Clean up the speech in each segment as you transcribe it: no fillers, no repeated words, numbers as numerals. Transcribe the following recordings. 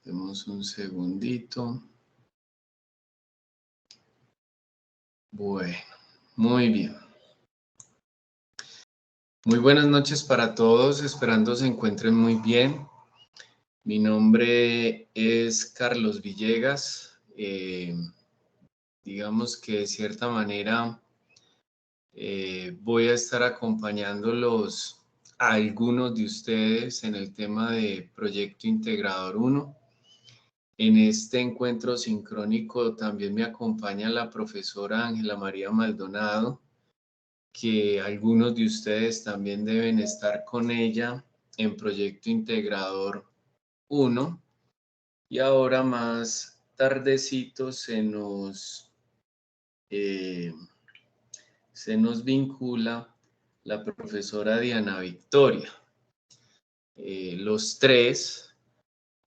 Demos un segundito. Bueno, muy bien. Muy buenas noches para todos, esperando se encuentren muy bien. Mi nombre es Carlos Villegas. Digamos que de cierta manera voy a estar acompañándolos a algunos de ustedes en el tema de Proyecto Integrador 1. En este encuentro sincrónico también me acompaña la profesora Ángela María Maldonado, que algunos de ustedes también deben estar con ella en Proyecto Integrador 1. Y ahora más tardecito se nos vincula la profesora Diana Victoria. Los tres,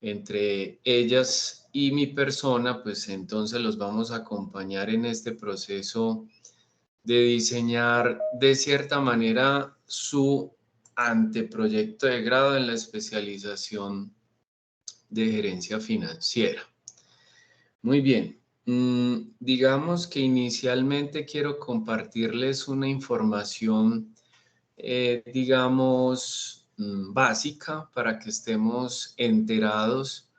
entre ellas y mi persona, pues entonces los vamos a acompañar en este proceso de diseñar de cierta manera su anteproyecto de grado en la especialización de gerencia financiera. Muy bien. Digamos que inicialmente quiero compartirles una información, básica para que estemos enterados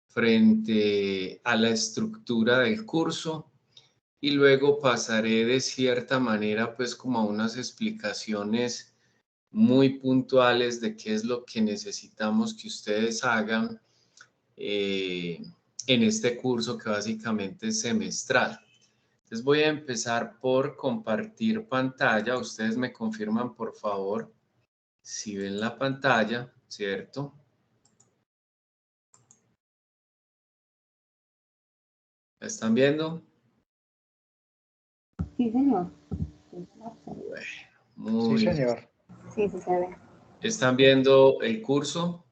frente a la estructura del curso y luego pasaré de cierta manera pues como a unas explicaciones muy puntuales de qué es lo que necesitamos que ustedes hagan en este curso que básicamente es semestral. Entonces voy a empezar por compartir pantalla. Ustedes me confirman, por favor, si ven la pantalla, ¿cierto? ¿La están viendo? Sí, señor. Bueno, muy Sí, bien. señor. Sí, sí se ve. ¿Están viendo el curso?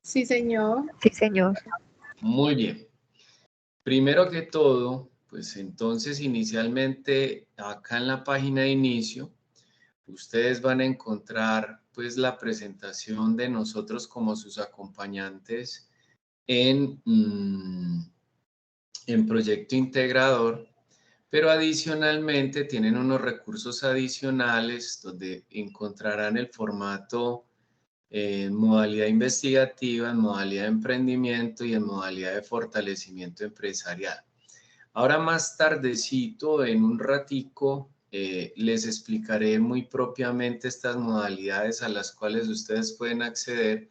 Sí, señor. Sí, señor. Muy bien. Primero que todo, pues entonces inicialmente acá en la página de inicio, ustedes van a encontrar pues la presentación de nosotros como sus acompañantes en Proyecto Integrador, pero adicionalmente tienen unos recursos adicionales donde encontrarán el formato en modalidad investigativa, en modalidad de emprendimiento y en modalidad de fortalecimiento empresarial. Ahora más tardecito, en un ratico, les explicaré muy propiamente estas modalidades a las cuales ustedes pueden acceder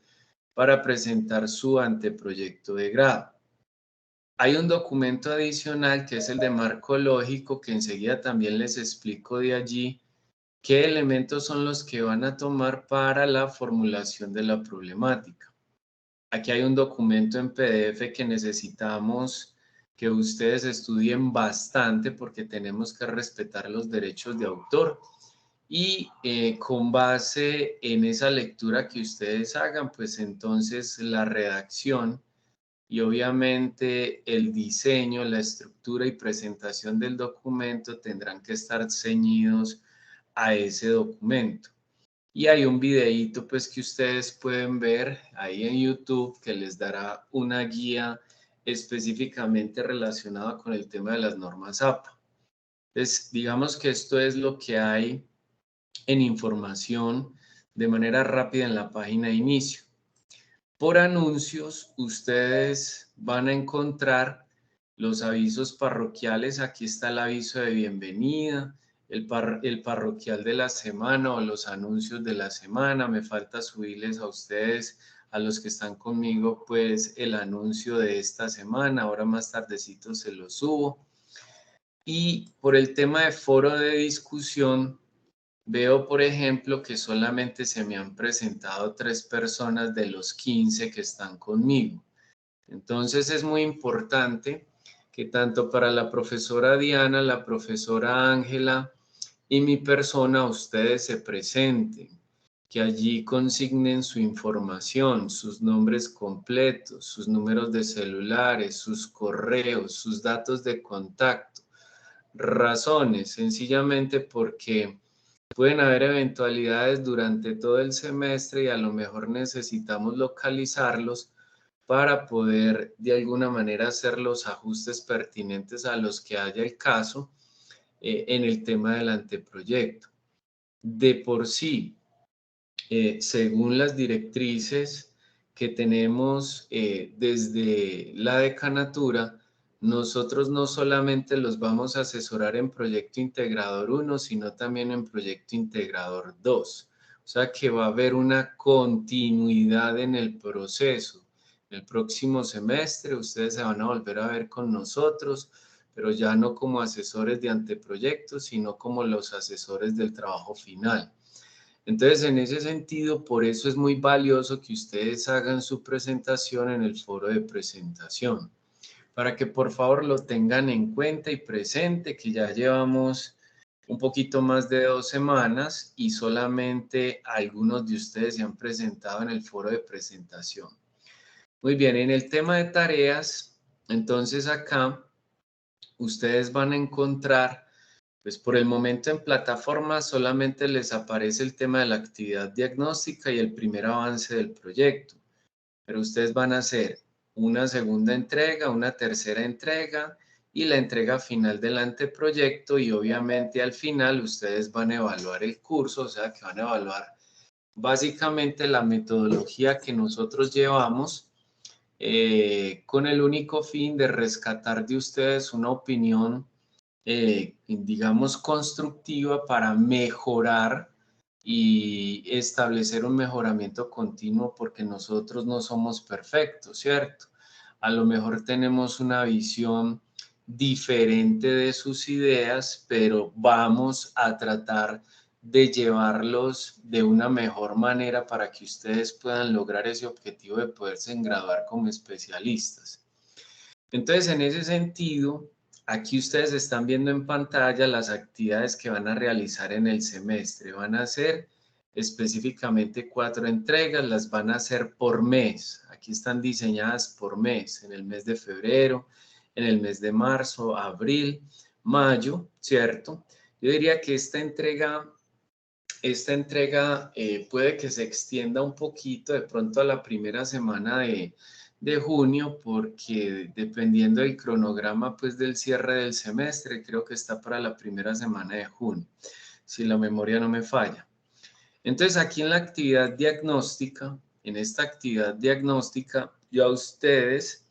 para presentar su anteproyecto de grado. Hay un documento adicional que es el de marco lógico, que enseguida también les explico de allí qué elementos son los que van a tomar para la formulación de la problemática. Aquí hay un documento en PDF que necesitamos que ustedes estudien bastante porque tenemos que respetar los derechos de autor. Y con base en esa lectura que ustedes hagan, pues entonces la redacción y obviamente el diseño, la estructura y presentación del documento tendrán que estar ceñidos a ese documento. Y hay un videíto pues que ustedes pueden ver ahí en YouTube que les dará una guía específicamente relacionada con el tema de las normas APA. Entonces, digamos que esto es lo que hay en información de manera rápida en la página de inicio. Por anuncios, ustedes van a encontrar los avisos parroquiales. Aquí está el aviso de bienvenida, el parroquial de la semana o los anuncios de la semana. Me falta subirles a ustedes, a los que están conmigo, pues el anuncio de esta semana. Ahora más tardecito se lo subo. Y por el tema de foro de discusión, veo, por ejemplo, que solamente se me han presentado 3 personas de los 15 que están conmigo. Entonces es muy importante que tanto para la profesora Diana, la profesora Ángela y mi persona, ustedes se presenten, que allí consignen su información, sus nombres completos, sus números de celulares, sus correos, sus datos de contacto. Razones, sencillamente porque pueden haber eventualidades durante todo el semestre y a lo mejor necesitamos localizarlos, para poder de alguna manera hacer los ajustes pertinentes a los que haya el caso en el tema del anteproyecto. De por sí, según las directrices que tenemos desde la decanatura, nosotros no solamente los vamos a asesorar en Proyecto Integrador 1, sino también en Proyecto Integrador 2. O sea que va a haber una continuidad en el proceso. El próximo semestre ustedes se van a volver a ver con nosotros, pero ya no como asesores de anteproyectos, sino como los asesores del trabajo final. Entonces, en ese sentido, por eso es muy valioso que ustedes hagan su presentación en el foro de presentación, para que por favor lo tengan en cuenta y presente, que ya llevamos un poquito más de 2 semanas y solamente algunos de ustedes se han presentado en el foro de presentación. Muy bien, en el tema de tareas, entonces acá ustedes van a encontrar, pues por el momento en plataforma solamente les aparece el tema de la actividad diagnóstica y el primer avance del proyecto, pero ustedes van a hacer una segunda entrega, una tercera entrega y la entrega final del anteproyecto, y obviamente al final ustedes van a evaluar el curso, o sea que van a evaluar básicamente la metodología que nosotros llevamos, con el único fin de rescatar de ustedes una opinión, digamos, constructiva para mejorar y establecer un mejoramiento continuo, porque nosotros no somos perfectos, ¿cierto? A lo mejor tenemos una visión diferente de sus ideas, pero vamos a tratar de llevarlos de una mejor manera para que ustedes puedan lograr ese objetivo de poderse graduar como especialistas. Entonces, en ese sentido, aquí ustedes están viendo en pantalla las actividades que van a realizar en el semestre. Van a hacer específicamente 4 entregas, las van a hacer por mes. Aquí están diseñadas por mes, en el mes de febrero, en el mes de marzo, abril, mayo, ¿cierto? Yo diría que esta entrega puede que se extienda un poquito de pronto a la primera semana de junio, porque dependiendo del cronograma pues del cierre del semestre, creo que está para la primera semana de junio, si la memoria no me falla. Entonces aquí en la actividad diagnóstica, en esta actividad diagnóstica, yo a ustedes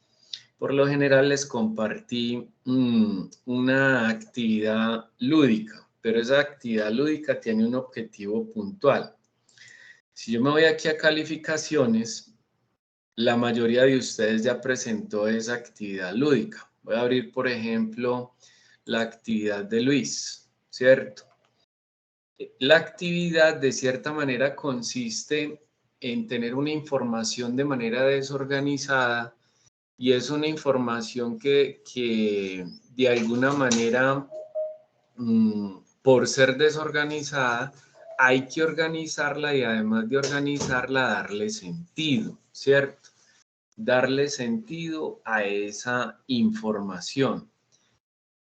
por lo general les compartí una actividad lúdica, pero esa actividad lúdica tiene un objetivo puntual. Si yo me voy aquí a calificaciones, la mayoría de ustedes ya presentó esa actividad lúdica. Voy a abrir, por ejemplo, la actividad de Luis, ¿cierto? La actividad de cierta manera consiste en tener una información de manera desorganizada, y es una información que de alguna manera, por ser desorganizada, hay que organizarla, y además de organizarla, darle sentido, ¿cierto? Darle sentido a esa información.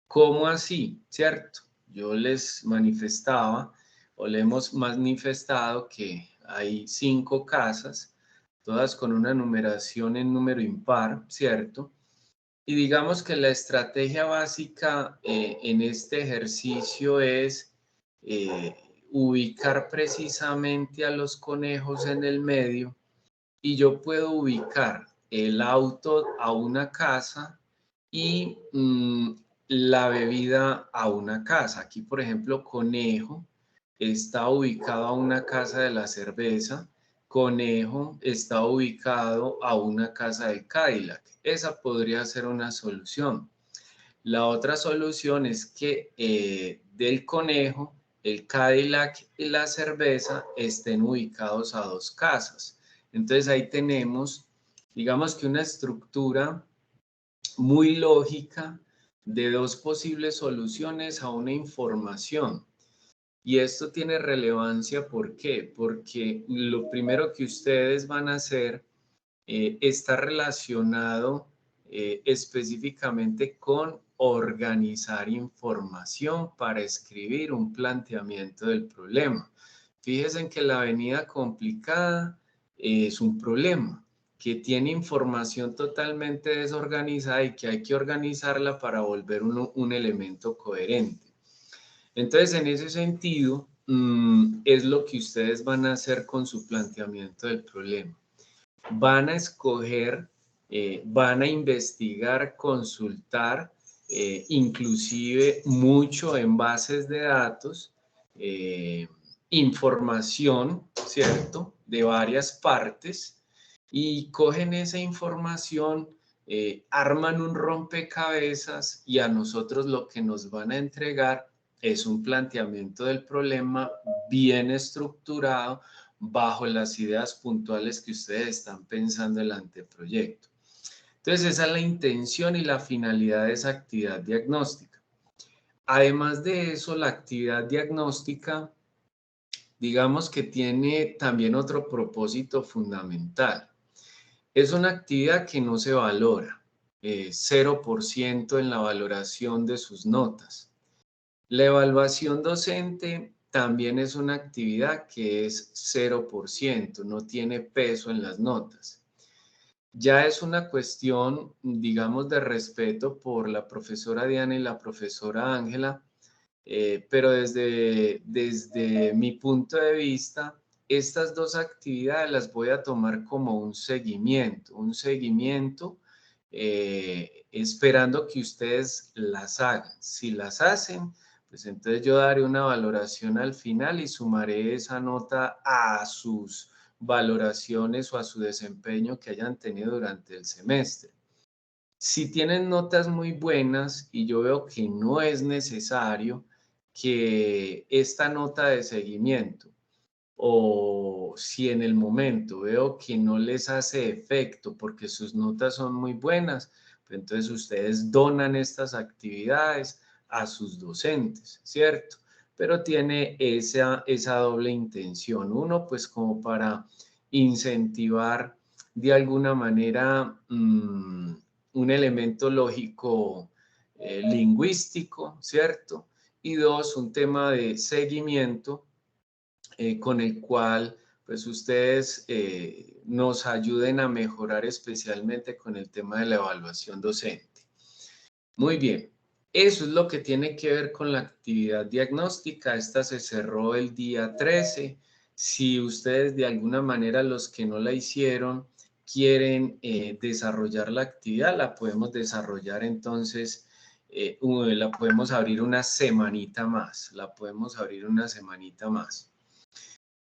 ¿Cómo así? ¿Cierto? Yo les manifestaba, o le hemos manifestado, que hay 5 casas, todas con una numeración en número impar, ¿cierto? Y digamos que la estrategia básica en este ejercicio es ubicar precisamente a los conejos en el medio, y yo puedo ubicar el auto a una casa y la bebida a una casa. Aquí, por ejemplo, conejo está ubicado a una casa de la cerveza, conejo está ubicado a una casa del Cadillac. Esa podría ser una solución. La otra solución es que del conejo, el Cadillac y la cerveza estén ubicados a 2 casas. Entonces ahí tenemos, digamos que una estructura muy lógica de 2 posibles soluciones a una información. Y esto tiene relevancia, ¿por qué? Porque lo primero que ustedes van a hacer está relacionado específicamente con organizar información para escribir un planteamiento del problema. Fíjense que la avenida complicada es un problema. que tiene información totalmente desorganizada y que hay que organizarla para volver un elemento coherente. Entonces, en ese sentido, es lo que ustedes van a hacer con su planteamiento del problema. Van a escoger, van a investigar, consultar, inclusive mucho en bases de datos, información, ¿cierto?, de varias partes, y cogen esa información, arman un rompecabezas y a nosotros lo que nos van a entregar es un planteamiento del problema bien estructurado bajo las ideas puntuales que ustedes están pensando en el anteproyecto. Entonces, esa es la intención y la finalidad de esa actividad diagnóstica. Además de eso, la actividad diagnóstica, digamos que tiene también otro propósito fundamental. Es una actividad que no se valora, 0% en la valoración de sus notas. La evaluación docente también es una actividad que es 0%, no tiene peso en las notas. Ya es una cuestión, digamos, de respeto por la profesora Diana y la profesora Ángela, pero desde mi punto de vista, estas dos actividades las voy a tomar como un seguimiento esperando que ustedes las hagan. Si las hacen, pues entonces yo daré una valoración al final y sumaré esa nota a sus valoraciones o a su desempeño que hayan tenido durante el semestre. Si tienen notas muy buenas y yo veo que no es necesario que esta nota de seguimiento, o si en el momento veo que no les hace efecto porque sus notas son muy buenas, pues entonces ustedes donan estas actividades a sus docentes, ¿cierto? Pero tiene esa doble intención. Uno, pues como para incentivar de alguna manera un elemento lógico lingüístico, ¿cierto? Y dos, un tema de seguimiento con el cual pues ustedes nos ayuden a mejorar especialmente con el tema de la evaluación docente. Muy bien, eso es lo que tiene que ver con la actividad diagnóstica. Esta se cerró el día 13. Si ustedes de alguna manera, los que no la hicieron, quieren desarrollar la actividad, la podemos desarrollar entonces, la podemos abrir una semanita más,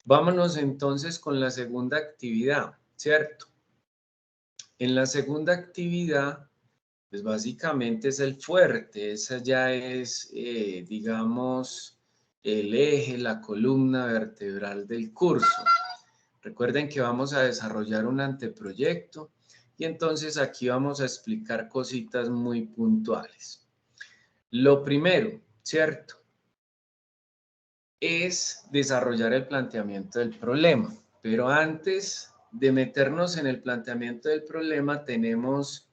Vámonos entonces con la segunda actividad, ¿cierto? En la segunda actividad, pues básicamente es el fuerte, esa ya es, digamos, el eje, la columna vertebral del curso. Recuerden que vamos a desarrollar un anteproyecto y entonces aquí vamos a explicar cositas muy puntuales. Lo primero, ¿cierto?, es desarrollar el planteamiento del problema. Pero antes de meternos en el planteamiento del problema, tenemos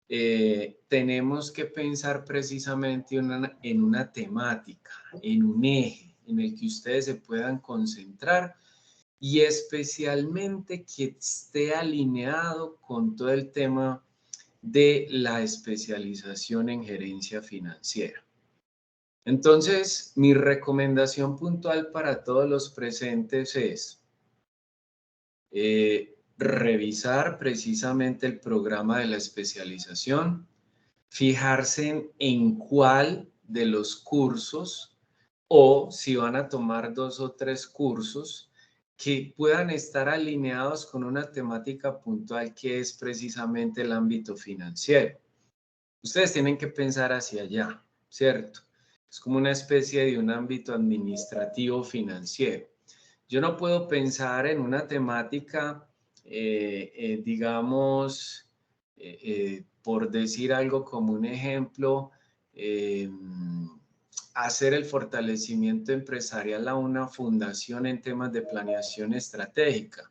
que pensar precisamente en una temática, en un eje en el que ustedes se puedan concentrar y especialmente que esté alineado con todo el tema de la especialización en gerencia financiera. Entonces, mi recomendación puntual para todos los presentes es revisar precisamente el programa de la especialización, fijarse en cuál de los cursos o si van a tomar 2 o 3 cursos que puedan estar alineados con una temática puntual que es precisamente el ámbito financiero. Ustedes tienen que pensar hacia allá, ¿cierto? Es como una especie de un ámbito administrativo financiero. Yo no puedo pensar en una temática, digamos, por decir algo como un ejemplo, hacer el fortalecimiento empresarial a una fundación en temas de planeación estratégica.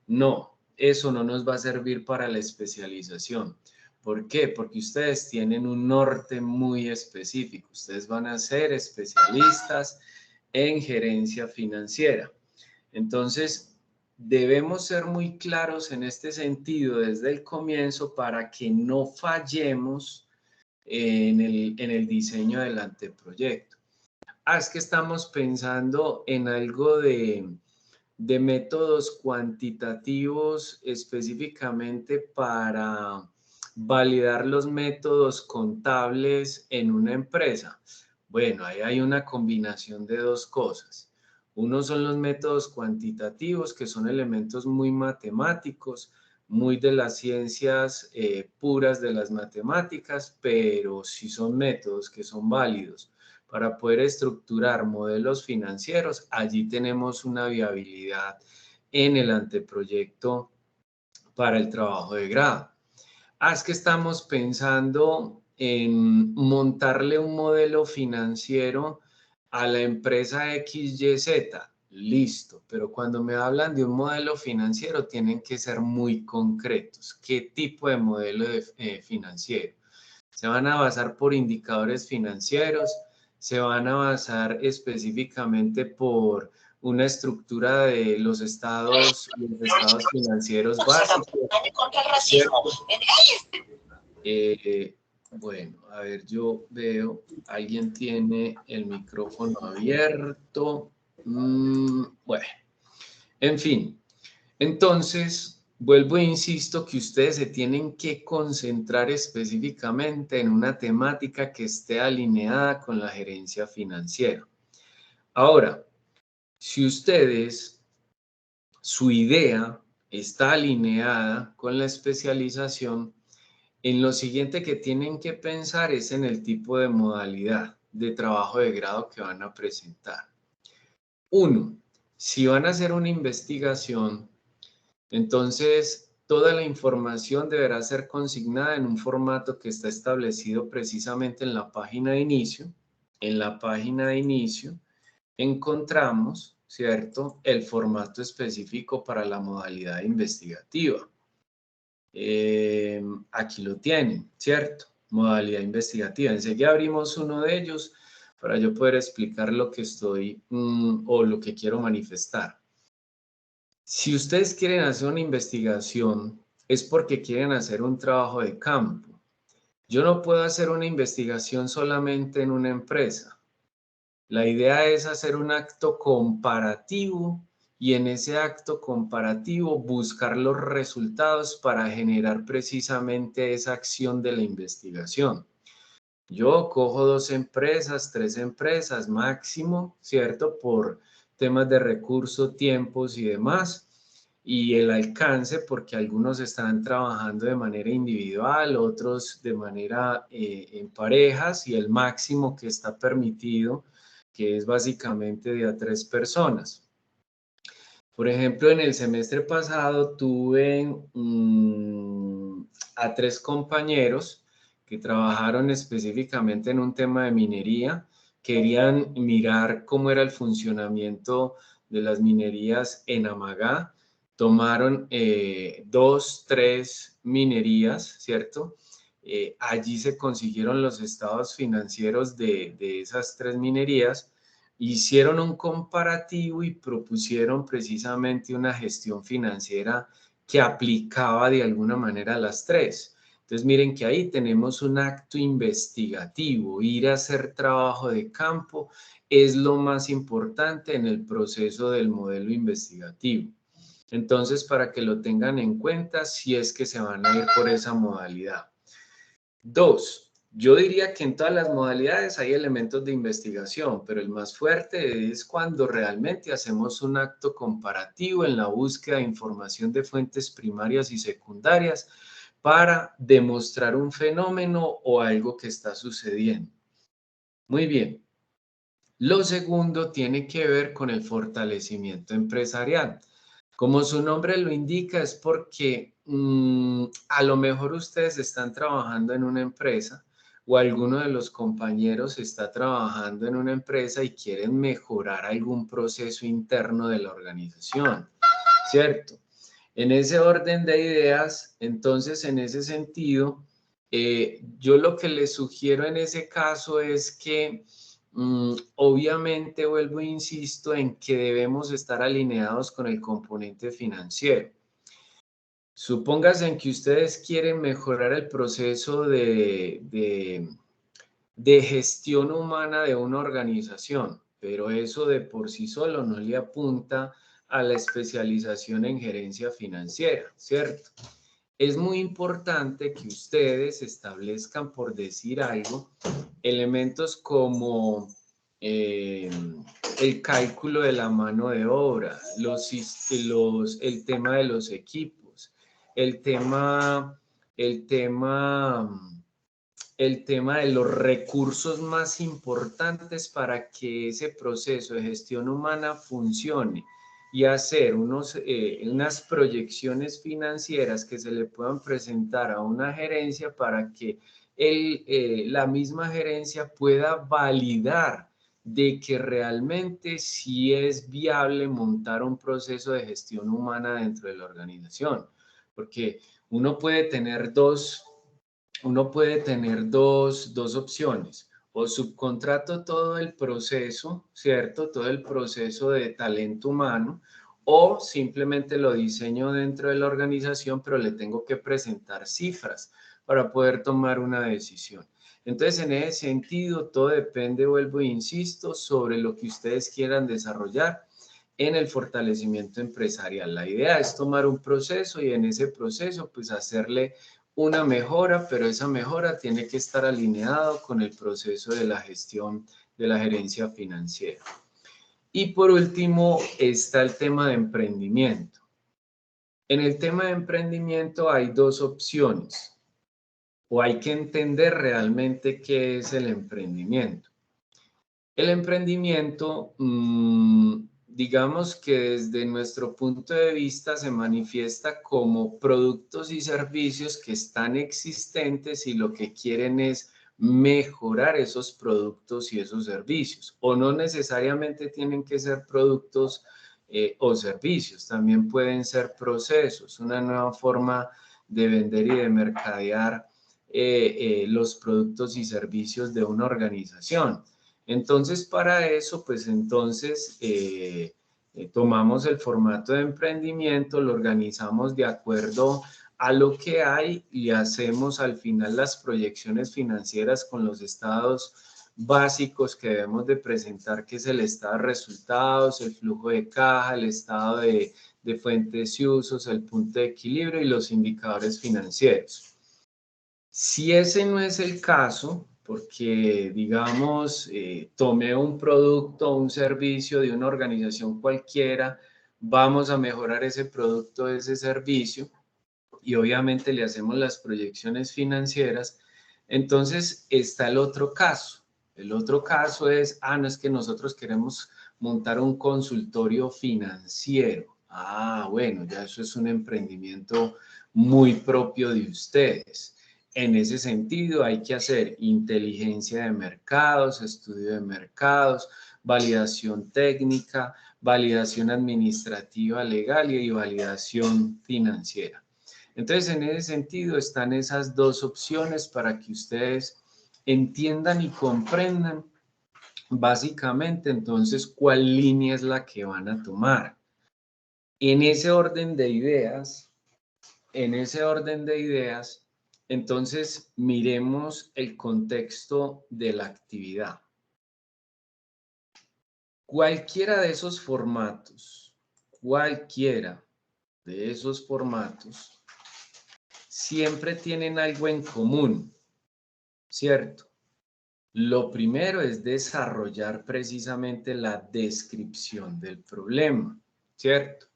No, eso no nos va a servir para la especialización. ¿Por qué? Porque ustedes tienen un norte muy específico. Ustedes van a ser especialistas en gerencia financiera. Entonces, debemos ser muy claros en este sentido desde el comienzo para que no fallemos en el diseño del anteproyecto. Es que estamos pensando en algo de métodos cuantitativos específicamente para validar los métodos contables en una empresa. Bueno, ahí hay una combinación de dos cosas. Uno son los métodos cuantitativos, que son elementos muy matemáticos, muy de las ciencias puras de las matemáticas, pero sí son métodos que son válidos para poder estructurar modelos financieros. Allí tenemos una viabilidad en el anteproyecto para el trabajo de grado. Es que estamos pensando en montarle un modelo financiero a la empresa XYZ. Listo, pero cuando me hablan de un modelo financiero tienen que ser muy concretos. ¿Qué tipo de modelo financiero? ¿Se van a basar por indicadores financieros? ¿Se van a basar específicamente por una estructura de los estados financieros básicos? Bueno, a ver, yo veo, alguien tiene el micrófono abierto. Bueno, en fin. Entonces, vuelvo e insisto que ustedes se tienen que concentrar específicamente en una temática que esté alineada con la gerencia financiera. Ahora, si ustedes, su idea está alineada con la especialización, en lo siguiente que tienen que pensar es en el tipo de modalidad de trabajo de grado que van a presentar. Uno, si van a hacer una investigación, entonces toda la información deberá ser consignada en un formato que está establecido precisamente en la página de inicio. En la página de inicio encontramos, ¿cierto?, el formato específico para la modalidad investigativa. Aquí lo tienen, ¿cierto? Modalidad investigativa. Enseguida abrimos uno de ellos para yo poder explicar lo que estoy o lo que quiero manifestar. Si ustedes quieren hacer una investigación, es porque quieren hacer un trabajo de campo. Yo no puedo hacer una investigación solamente en una empresa. La idea es hacer un acto comparativo y en ese acto comparativo buscar los resultados para generar precisamente esa acción de la investigación. Yo cojo 2 empresas, 3 empresas máximo, ¿cierto? Por temas de recursos, tiempos y demás. Y el alcance, porque algunos están trabajando de manera individual, otros de manera en parejas, y el máximo que está permitido, que es básicamente de a 3 personas. Por ejemplo, en el semestre pasado tuve a 3 compañeros que trabajaron específicamente en un tema de minería. Querían mirar cómo era el funcionamiento de las minerías en Amagá. Tomaron 2, 3 minerías, ¿cierto? Allí se consiguieron los estados financieros de esas 3 minerías. Hicieron un comparativo y propusieron precisamente una gestión financiera que aplicaba de alguna manera a las 3. Entonces miren que ahí tenemos un acto investigativo. Ir a hacer trabajo de campo es lo más importante en el proceso del modelo investigativo. Entonces, para que lo tengan en cuenta si es que se van a ir por esa modalidad. 2. Yo diría que en todas las modalidades hay elementos de investigación, pero el más fuerte es cuando realmente hacemos un acto comparativo en la búsqueda de información de fuentes primarias y secundarias para demostrar un fenómeno o algo que está sucediendo. Muy bien. Lo segundo tiene que ver con el fortalecimiento empresarial. Como su nombre lo indica, es porque a lo mejor ustedes están trabajando en una empresa o alguno de los compañeros está trabajando en una empresa y quieren mejorar algún proceso interno de la organización, ¿cierto? En ese orden de ideas, entonces, en ese sentido, yo lo que les sugiero en ese caso es que obviamente vuelvo e insisto en que debemos estar alineados con el componente financiero. Supóngase en que ustedes quieren mejorar el proceso de gestión humana de una organización, pero eso de por sí solo no le apunta a la especialización en gerencia financiera, ¿cierto? Es muy importante que ustedes establezcan, por decir algo, elementos como el cálculo de la mano de obra, el tema de los equipos, el tema, el tema, el tema de los recursos más importantes para que ese proceso de gestión humana funcione y hacer unas proyecciones financieras que se le puedan presentar a una gerencia para que la misma gerencia pueda validar de que realmente sí es viable montar un proceso de gestión humana dentro de la organización. Porque uno puede tener dos opciones. O subcontrato todo el proceso, ¿cierto? Todo el proceso de talento humano, o simplemente lo diseño dentro de la organización, pero le tengo que presentar cifras para poder tomar una decisión. Entonces, en ese sentido, todo depende, vuelvo e insisto, sobre lo que ustedes quieran desarrollar en el fortalecimiento empresarial. La idea es tomar un proceso y en ese proceso, pues hacerle una mejora, pero esa mejora tiene que estar alineado con el proceso de la gestión de la gerencia financiera. Y por último está el tema de emprendimiento. En el tema de emprendimiento hay dos opciones, o hay que entender realmente qué es el emprendimiento. El emprendimiento, digamos que desde nuestro punto de vista se manifiesta como productos y servicios que están existentes y lo que quieren es mejorar esos productos y esos servicios. O no necesariamente tienen que ser productos o servicios, también pueden ser procesos, una nueva forma de vender y de mercadear los productos y servicios de una organización. Entonces, para eso, pues entonces tomamos el formato de emprendimiento, lo organizamos de acuerdo a lo que hay y hacemos al final las proyecciones financieras con los estados básicos que debemos de presentar, que es el estado de resultados, el flujo de caja, el estado de fuentes y usos, el punto de equilibrio y los indicadores financieros. Si ese no es el caso, porque digamos, tomé un producto o un servicio de una organización cualquiera, vamos a mejorar ese producto, ese servicio, y obviamente le hacemos las proyecciones financieras, entonces está el otro caso. El otro caso es, no es que nosotros queremos montar un consultorio financiero. Bueno, ya eso es un emprendimiento muy propio de ustedes. En ese sentido, hay que hacer inteligencia de mercados, estudio de mercados, validación técnica, validación administrativa legal y validación financiera. Entonces, en ese sentido, están esas dos opciones para que ustedes entiendan y comprendan básicamente, entonces, cuál línea es la que van a tomar. En ese orden de ideas, entonces, miremos el contexto de la actividad. Cualquiera de esos formatos, siempre tienen algo en común, ¿cierto? Lo primero es desarrollar precisamente la descripción del problema, ¿cierto?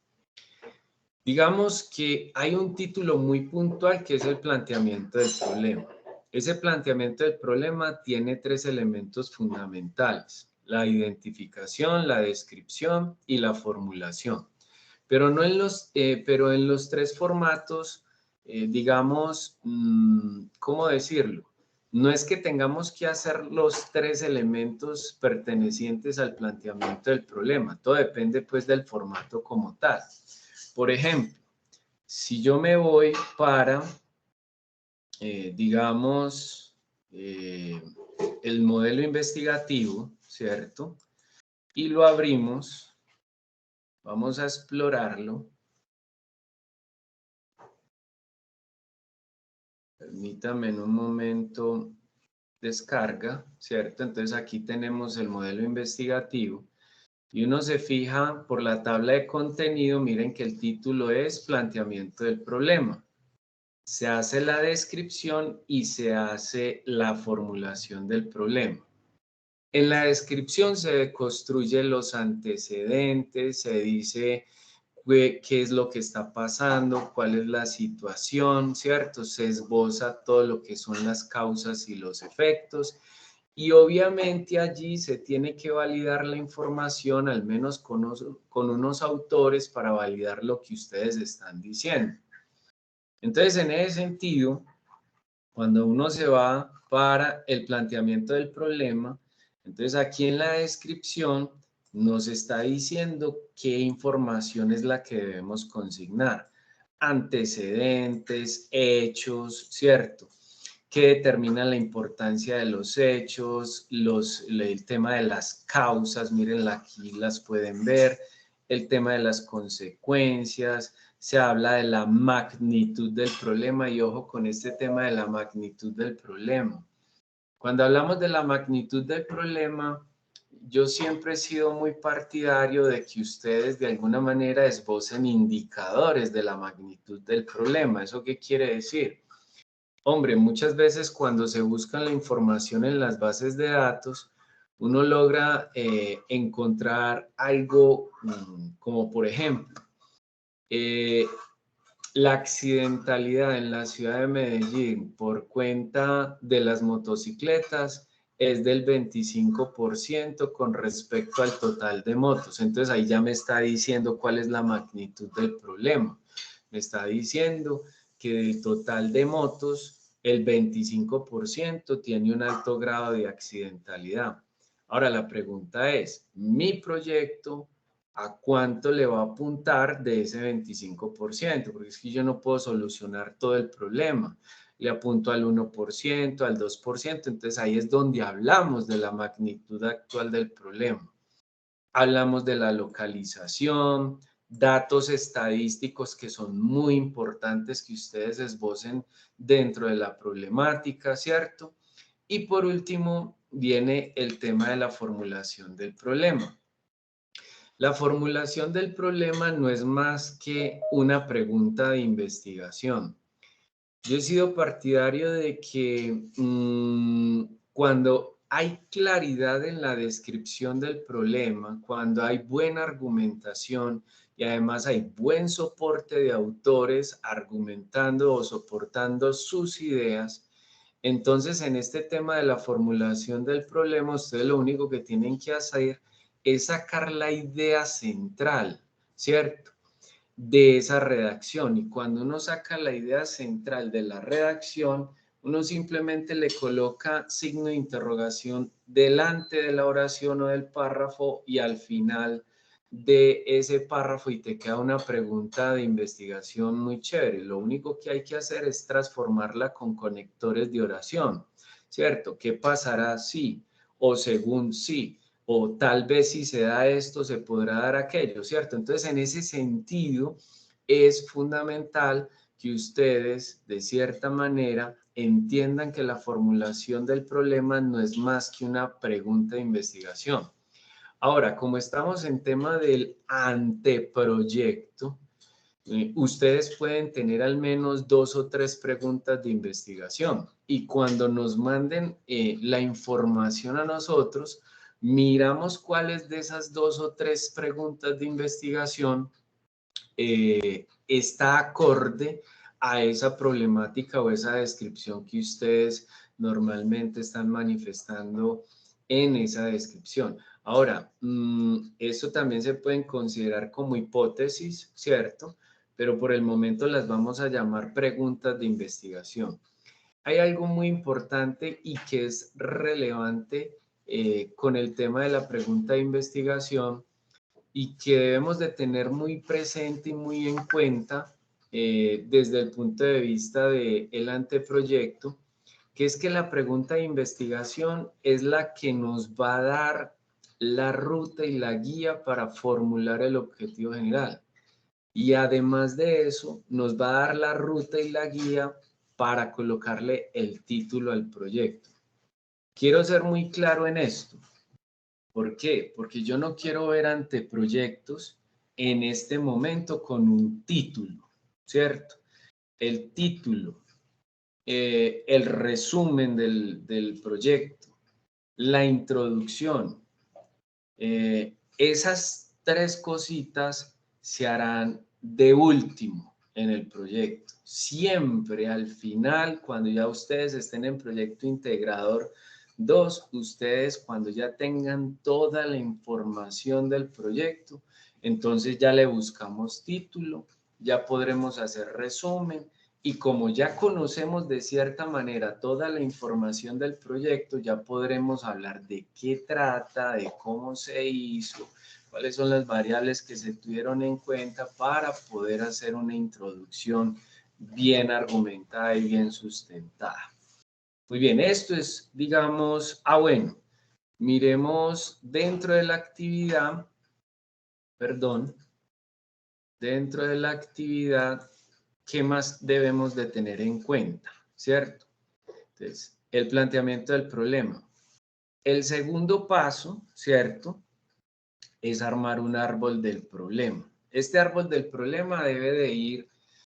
Digamos que hay un título muy puntual que es el planteamiento del problema. Ese planteamiento del problema tiene tres elementos fundamentales: la identificación, la descripción y la formulación. Pero en los tres formatos, digamos, ¿cómo decirlo? No es que tengamos que hacer los tres elementos pertenecientes al planteamiento del problema. Todo depende, pues, del formato como tal. Por ejemplo, si yo me voy para, digamos, el modelo investigativo, ¿cierto? Y lo abrimos, vamos a explorarlo. Permítame en un momento, descarga, ¿cierto? Entonces aquí tenemos el modelo investigativo y uno se fija por la tabla de contenido, miren que el título es planteamiento del problema. Se hace la descripción y se hace la formulación del problema. En la descripción se construyen los antecedentes, se dice qué es lo que está pasando, cuál es la situación, ¿cierto? Se esboza todo lo que son las causas y los efectos. Y obviamente allí se tiene que validar la información, al menos con unos autores, para validar lo que ustedes están diciendo. Entonces, en ese sentido, cuando uno se va para el planteamiento del problema, entonces aquí en la descripción nos está diciendo qué información es la que debemos consignar. Antecedentes, hechos, ¿cierto? Que determinan la importancia de los hechos, el tema de las causas, miren aquí las pueden ver, el tema de las consecuencias, se habla de la magnitud del problema y ojo con este tema de la magnitud del problema. Cuando hablamos de la magnitud del problema, yo siempre he sido muy partidario de que ustedes de alguna manera esbocen indicadores de la magnitud del problema. ¿Eso qué quiere decir? Hombre, muchas veces cuando se busca la información en las bases de datos, uno logra encontrar algo como por ejemplo, la accidentalidad en la ciudad de Medellín por cuenta de las motocicletas es del 25% con respecto al total de motos. Entonces ahí ya me está diciendo cuál es la magnitud del problema. Me está diciendo que del total de motos, el 25% tiene un alto grado de accidentalidad. Ahora la pregunta es, mi proyecto, ¿a cuánto le va a apuntar de ese 25%? Porque es que yo no puedo solucionar todo el problema. Le apunto al 1%, al 2%, entonces ahí es donde hablamos de la magnitud actual del problema. Hablamos de la localización, datos estadísticos que son muy importantes que ustedes esbocen dentro de la problemática, ¿cierto? Y por último, viene el tema de la formulación del problema. La formulación del problema no es más que una pregunta de investigación. Yo he sido partidario de que cuando hay claridad en la descripción del problema, cuando hay buena argumentación y además hay buen soporte de autores argumentando o soportando sus ideas, entonces en este tema de la formulación del problema, ustedes lo único que tienen que hacer es sacar la idea central, ¿cierto? De esa redacción. Y cuando uno saca la idea central de la redacción, uno simplemente le coloca signo de interrogación delante de la oración o del párrafo y al final de ese párrafo y te queda una pregunta de investigación muy chévere. Lo único que hay que hacer es transformarla con conectores de oración, ¿cierto? ¿Qué pasará si o según si? O tal vez si se da esto, se podrá dar aquello, ¿cierto? Entonces, en ese sentido, es fundamental que ustedes, de cierta manera, entiendan que la formulación del problema no es más que una pregunta de investigación. Ahora, como estamos en tema del anteproyecto, ustedes pueden tener al menos 2 o 3 preguntas de investigación y cuando nos manden la información a nosotros, miramos cuáles de esas 2 o 3 preguntas de investigación está acorde a esa problemática o esa descripción que ustedes normalmente están manifestando en esa descripción. Ahora, eso también se pueden considerar como hipótesis, ¿cierto? Pero por el momento las vamos a llamar preguntas de investigación. Hay algo muy importante y que es relevante con el tema de la pregunta de investigación y que debemos de tener muy presente y muy en cuenta desde el punto de vista del anteproyecto, que es que la pregunta de investigación es la que nos va a dar la ruta y la guía para formular el objetivo general. Y además de eso, nos va a dar la ruta y la guía para colocarle el título al proyecto. Quiero ser muy claro en esto. ¿Por qué? Porque yo no quiero ver anteproyectos en este momento con un título, ¿cierto? El título, el resumen del proyecto, la introducción. Esas tres cositas se harán de último en el proyecto. Siempre al final, cuando ya ustedes estén en proyecto integrador 2, ustedes cuando ya tengan toda la información del proyecto, entonces ya le buscamos título, ya podremos hacer resumen, y como ya conocemos de cierta manera toda la información del proyecto, ya podremos hablar de qué trata, de cómo se hizo, cuáles son las variables que se tuvieron en cuenta para poder hacer una introducción bien argumentada y bien sustentada. Muy bien, esto es, digamos, bueno, miremos dentro de la actividad, dentro de la actividad, ¿qué más debemos de tener en cuenta? ¿Cierto? Entonces, el planteamiento del problema. El segundo paso, ¿cierto?, es armar un árbol del problema. Este árbol del problema debe de ir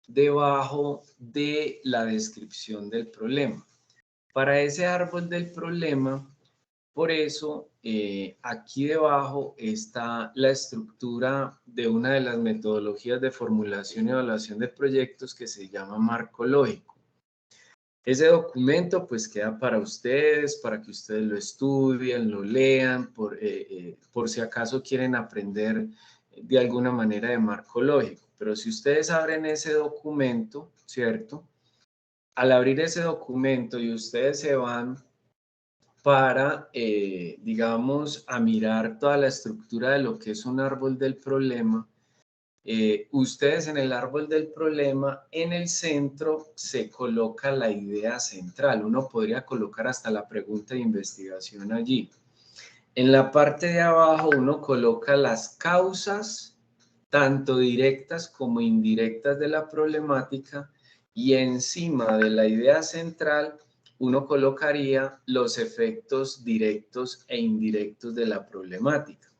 debajo de la descripción del problema. Para ese árbol del problema, por eso, aquí debajo está la estructura de una de las metodologías de formulación y evaluación de proyectos que se llama marco lógico. Ese documento pues queda para ustedes, para que ustedes lo estudien, lo lean, por si acaso quieren aprender de alguna manera de marco lógico. Pero si ustedes abren ese documento, ¿cierto? Al abrir ese documento y ustedes se van para, digamos, a mirar toda la estructura de lo que es un árbol del problema, ustedes en el árbol del problema, en el centro se coloca la idea central. Uno podría colocar hasta la pregunta de investigación allí. En la parte de abajo uno coloca las causas, tanto directas como indirectas de la problemática, y encima de la idea central uno colocaría los efectos directos e indirectos de la problemática.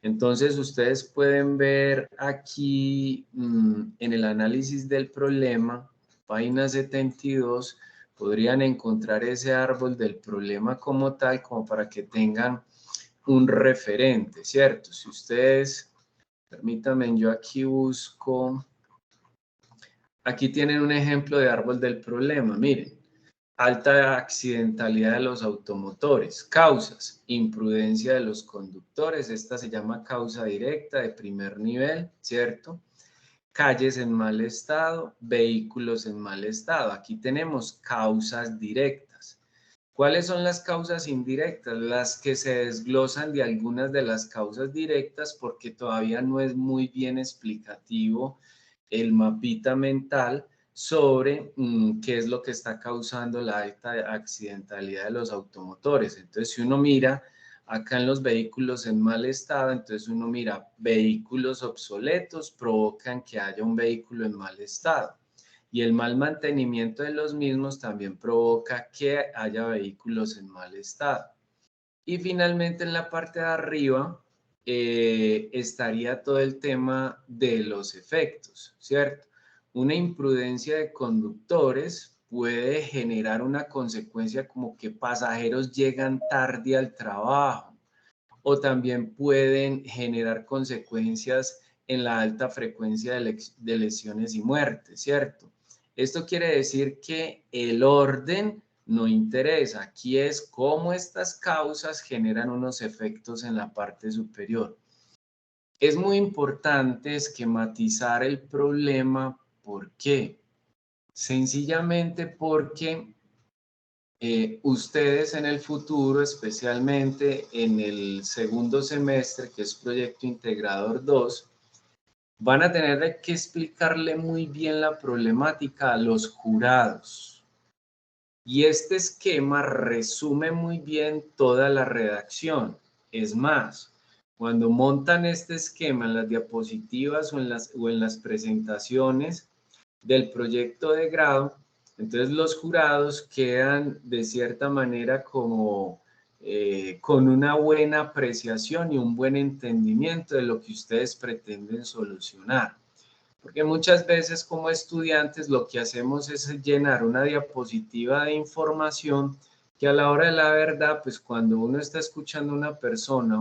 Entonces, ustedes pueden ver aquí en el análisis del problema, página 72, podrían encontrar ese árbol del problema como tal, como para que tengan un referente, ¿cierto? Si ustedes, permítanme, yo aquí busco, aquí tienen un ejemplo de árbol del problema, miren. Alta accidentalidad de los automotores. Causas: imprudencia de los conductores. Esta se llama causa directa de primer nivel, ¿cierto? Calles en mal estado, vehículos en mal estado. Aquí tenemos causas directas. ¿Cuáles son las causas indirectas? Las que se desglosan de algunas de las causas directas, porque todavía no es muy bien explicativo el mapita mental sobre qué es lo que está causando la alta accidentalidad de los automotores. Entonces, si uno mira acá en los vehículos en mal estado, entonces uno mira vehículos obsoletos provocan que haya un vehículo en mal estado. Y el mal mantenimiento de los mismos también provoca que haya vehículos en mal estado. Y finalmente en la parte de arriba estaría todo el tema de los efectos, ¿cierto? Una imprudencia de conductores puede generar una consecuencia como que pasajeros llegan tarde al trabajo, o también pueden generar consecuencias en la alta frecuencia de lesiones y muertes, ¿cierto? Esto quiere decir que el orden no interesa. Aquí es cómo estas causas generan unos efectos en la parte superior. Es muy importante esquematizar el problema. ¿Por qué? Sencillamente porque ustedes en el futuro, especialmente en el segundo semestre, que es Proyecto Integrador 2, van a tener que explicarle muy bien la problemática a los jurados. Y este esquema resume muy bien toda la redacción. Es más, cuando montan este esquema en las diapositivas o en las presentaciones del proyecto de grado, entonces los jurados quedan de cierta manera como con una buena apreciación y un buen entendimiento de lo que ustedes pretenden solucionar. Porque muchas veces como estudiantes lo que hacemos es llenar una diapositiva de información que a la hora de la verdad, pues cuando uno está escuchando a una persona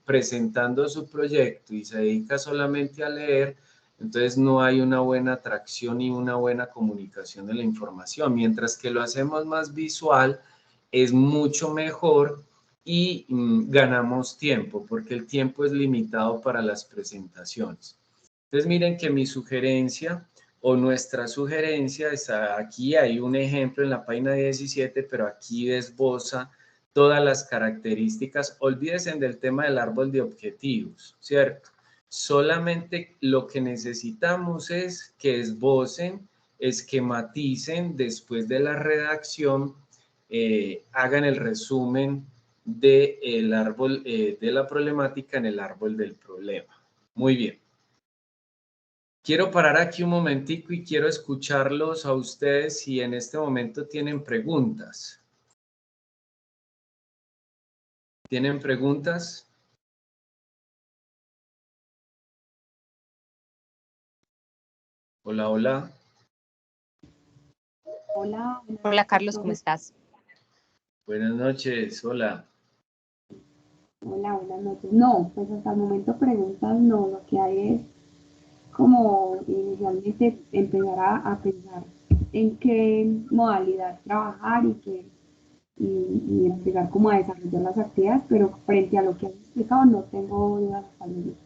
presentando su proyecto y se dedica solamente a leer, entonces no hay una buena atracción y una buena comunicación de la información. Mientras que lo hacemos más visual, es mucho mejor y ganamos tiempo, porque el tiempo es limitado para las presentaciones. Entonces miren que mi sugerencia o nuestra sugerencia está aquí, hay un ejemplo en la página 17, pero aquí desboza todas las características. Olvídense del tema del árbol de objetivos, ¿cierto? Solamente lo que necesitamos es que esbocen, esquematicen después de la redacción, hagan el resumen del árbol de la problemática en el árbol del problema. Muy bien. Quiero parar aquí un momentico y quiero escucharlos a ustedes si en este momento tienen preguntas. ¿Tienen preguntas? Hola, hola. Hola. Hola Carlos, ¿cómo estás? Buenas noches, hola. Hola, buenas noches. No, pues hasta el momento preguntas no, lo que hay es como inicialmente empezar a pensar en qué modalidad trabajar y empezar como a desarrollar las actividades, pero frente a lo que has explicado no tengo dudas hasta el momento.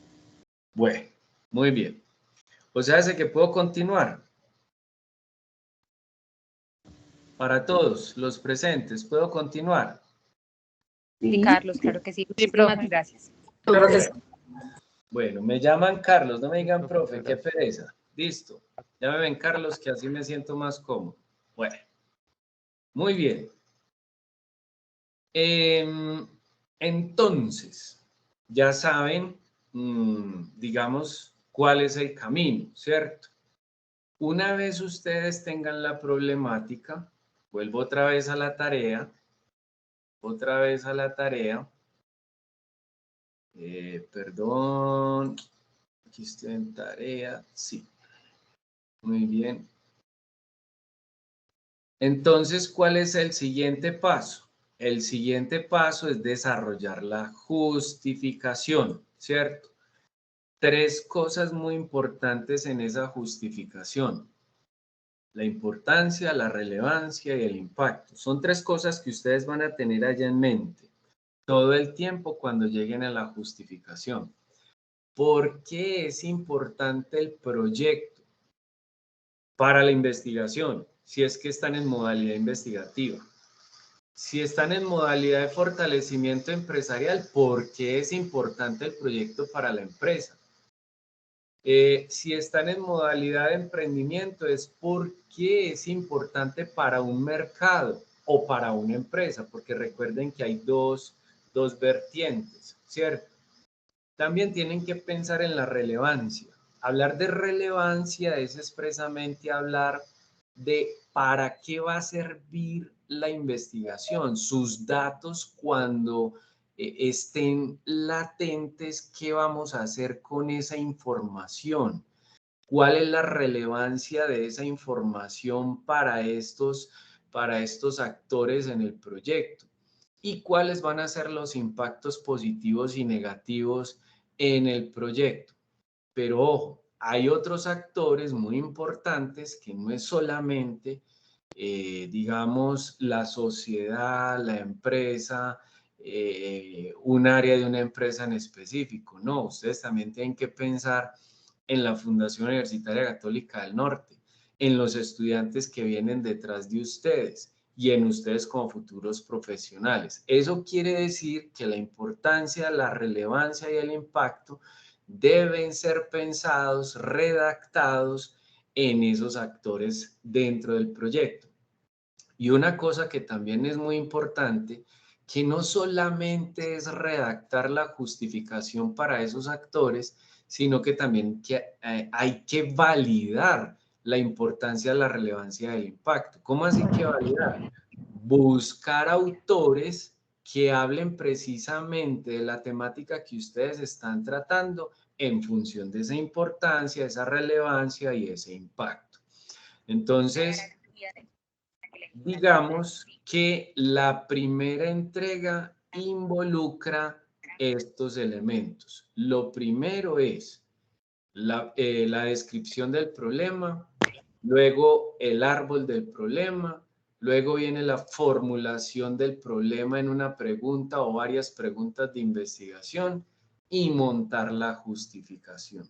Bueno, muy bien. O sea, sé que puedo continuar. Para todos los presentes, ¿puedo continuar? Sí, Carlos, claro que sí. Muchísimas gracias. Bueno, me llaman Carlos, no me digan profe, qué pereza. Listo. Ya me ven Carlos, que así me siento más cómodo. Bueno, muy bien. Entonces, ya saben, digamos, cuál es el camino, ¿cierto? Una vez ustedes tengan la problemática, vuelvo otra vez a la tarea, perdón, aquí estoy en tarea, sí, muy bien. Entonces, ¿cuál es el siguiente paso? El siguiente paso es desarrollar la justificación, ¿cierto? Tres cosas muy importantes en esa justificación: la importancia, la relevancia y el impacto. Son tres cosas que ustedes van a tener allá en mente todo el tiempo cuando lleguen a la justificación. ¿Por qué es importante el proyecto para la investigación? Si es que están en modalidad investigativa. Si están en modalidad de fortalecimiento empresarial, ¿por qué es importante el proyecto para la empresa? Si están en modalidad de emprendimiento, es porque es importante para un mercado o para una empresa, porque recuerden que hay dos vertientes, ¿cierto? También tienen que pensar en la relevancia. Hablar de relevancia es expresamente hablar de para qué va a servir la investigación, sus datos cuando estén latentes, qué vamos a hacer con esa información, cuál es la relevancia de esa información para estos actores en el proyecto y cuáles van a ser los impactos positivos y negativos en el proyecto. Pero ojo, hay otros actores muy importantes que no es solamente, digamos, la sociedad, la empresa, un área de una empresa en específico. No, ustedes también tienen que pensar en la Fundación Universitaria Católica del Norte, en los estudiantes que vienen detrás de ustedes y en ustedes como futuros profesionales. Eso quiere decir que la importancia, la relevancia y el impacto deben ser pensados, redactados en esos actores dentro del proyecto. Y una cosa que también es muy importante, que no solamente es redactar la justificación para esos actores, sino que también hay que validar la importancia, la relevancia del impacto. ¿Cómo así que validar? Buscar autores que hablen precisamente de la temática que ustedes están tratando en función de esa importancia, esa relevancia y ese impacto. Entonces, digamos que la primera entrega involucra estos elementos. Lo primero es la descripción del problema, luego el árbol del problema, luego viene la formulación del problema en una pregunta o varias preguntas de investigación y montar la justificación.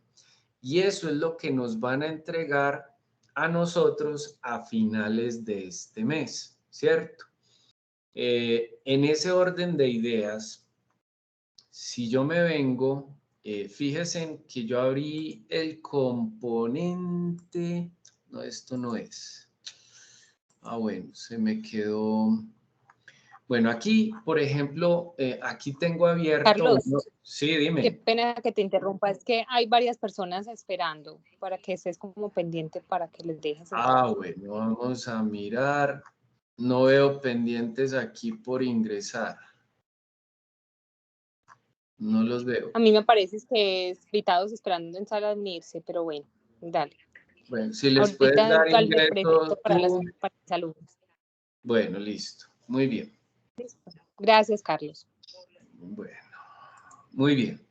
Y eso es lo que nos van a entregar a nosotros a finales de este mes, ¿cierto? En ese orden de ideas, si yo me vengo, fíjense que yo abrí el componente, no, esto no es. Ah, bueno, se me quedó. Bueno, aquí, por ejemplo, aquí tengo abierto Carlos, uno. Sí, qué dime. pena que te interrumpa, es que hay varias personas esperando para que estés como pendiente para que les dejes entrar. Ah, bueno, vamos a mirar. No veo pendientes aquí por ingresar. No los veo. A mí me parece que es invitados esperando en sala de unirse, pero bueno, dale. Bueno, si les puedes Ahorita dar igual le ingreso pregunto para los tú. alumnos. Bueno, listo. Muy bien. Gracias, Carlos. Bueno, muy bien.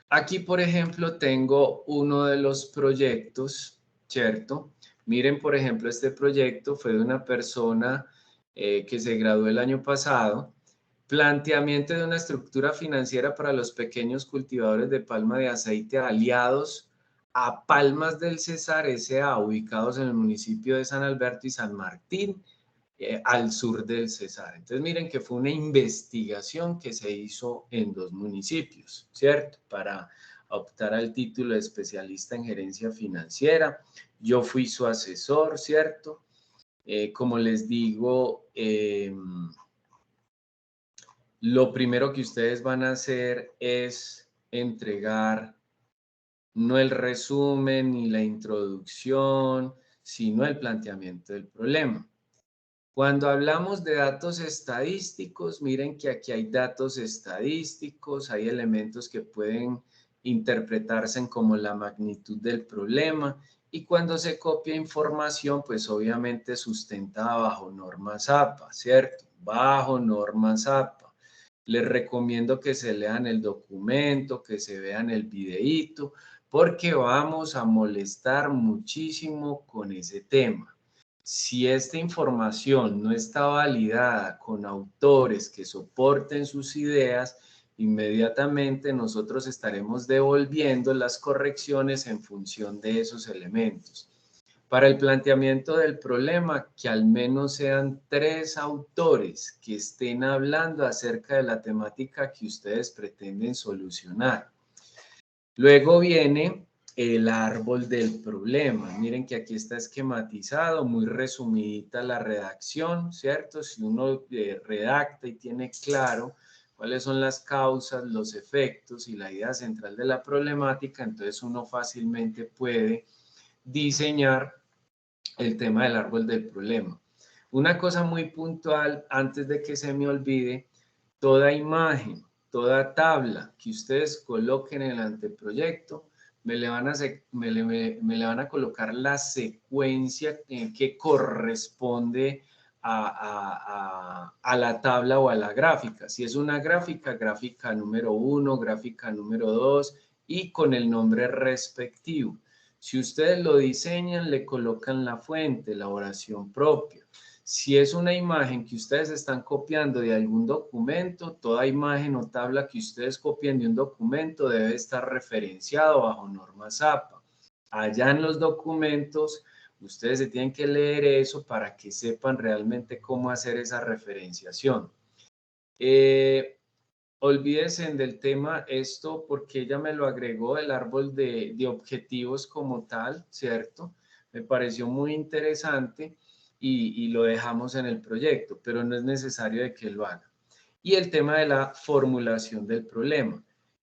Aquí, por ejemplo, tengo uno de los proyectos, ¿cierto? Miren, por ejemplo, este proyecto fue de una persona que se graduó el año pasado. Planteamiento de una estructura financiera para los pequeños cultivadores de palma de aceite aliados a Palmas del Cesar S.A., ubicados en el municipio de San Alberto y San Martín, al sur del Cesar. Entonces miren que fue una investigación que se hizo en 2 municipios, ¿cierto? Para optar al título de especialista en gerencia financiera. Yo fui su asesor, ¿cierto? Como les digo, lo primero que ustedes van a hacer es entregar no el resumen ni la introducción, sino el planteamiento del problema. Cuando hablamos de datos estadísticos, miren que aquí hay datos estadísticos, hay elementos que pueden interpretarse como la magnitud del problema, y cuando se copia información, pues obviamente sustentada bajo normas APA, ¿cierto? Bajo normas APA. Les recomiendo que se lean el documento, que se vean el videíto, porque vamos a molestar muchísimo con ese tema. Si esta información no está validada con autores que soporten sus ideas, inmediatamente nosotros estaremos devolviendo las correcciones en función de esos elementos. Para el planteamiento del problema, que al menos sean 3 autores que estén hablando acerca de la temática que ustedes pretenden solucionar. Luego viene el árbol del problema. Miren que aquí está esquematizado, muy resumidita la redacción, ¿cierto? Si uno redacta y tiene claro cuáles son las causas, los efectos y la idea central de la problemática, entonces uno fácilmente puede diseñar el tema del árbol del problema. Una cosa muy puntual, antes de que se me olvide, toda imagen, toda tabla que ustedes coloquen en el anteproyecto, me le van a colocar la secuencia que corresponde a la tabla o a la gráfica. Si es una gráfica, gráfica número 1, gráfica número 2 y con el nombre respectivo. Si ustedes lo diseñan, le colocan la fuente, la oración propia. Si es una imagen que ustedes están copiando de algún documento, toda imagen o tabla que ustedes copien de un documento debe estar referenciado bajo normas APA. Allá en los documentos, ustedes se tienen que leer eso para que sepan realmente cómo hacer esa referenciación. Olvídense del tema esto porque ella me lo agregó el árbol de objetivos como tal, ¿cierto? Me pareció muy interesante y lo dejamos en el proyecto, pero no es necesario de que lo haga. Y el tema de la formulación del problema.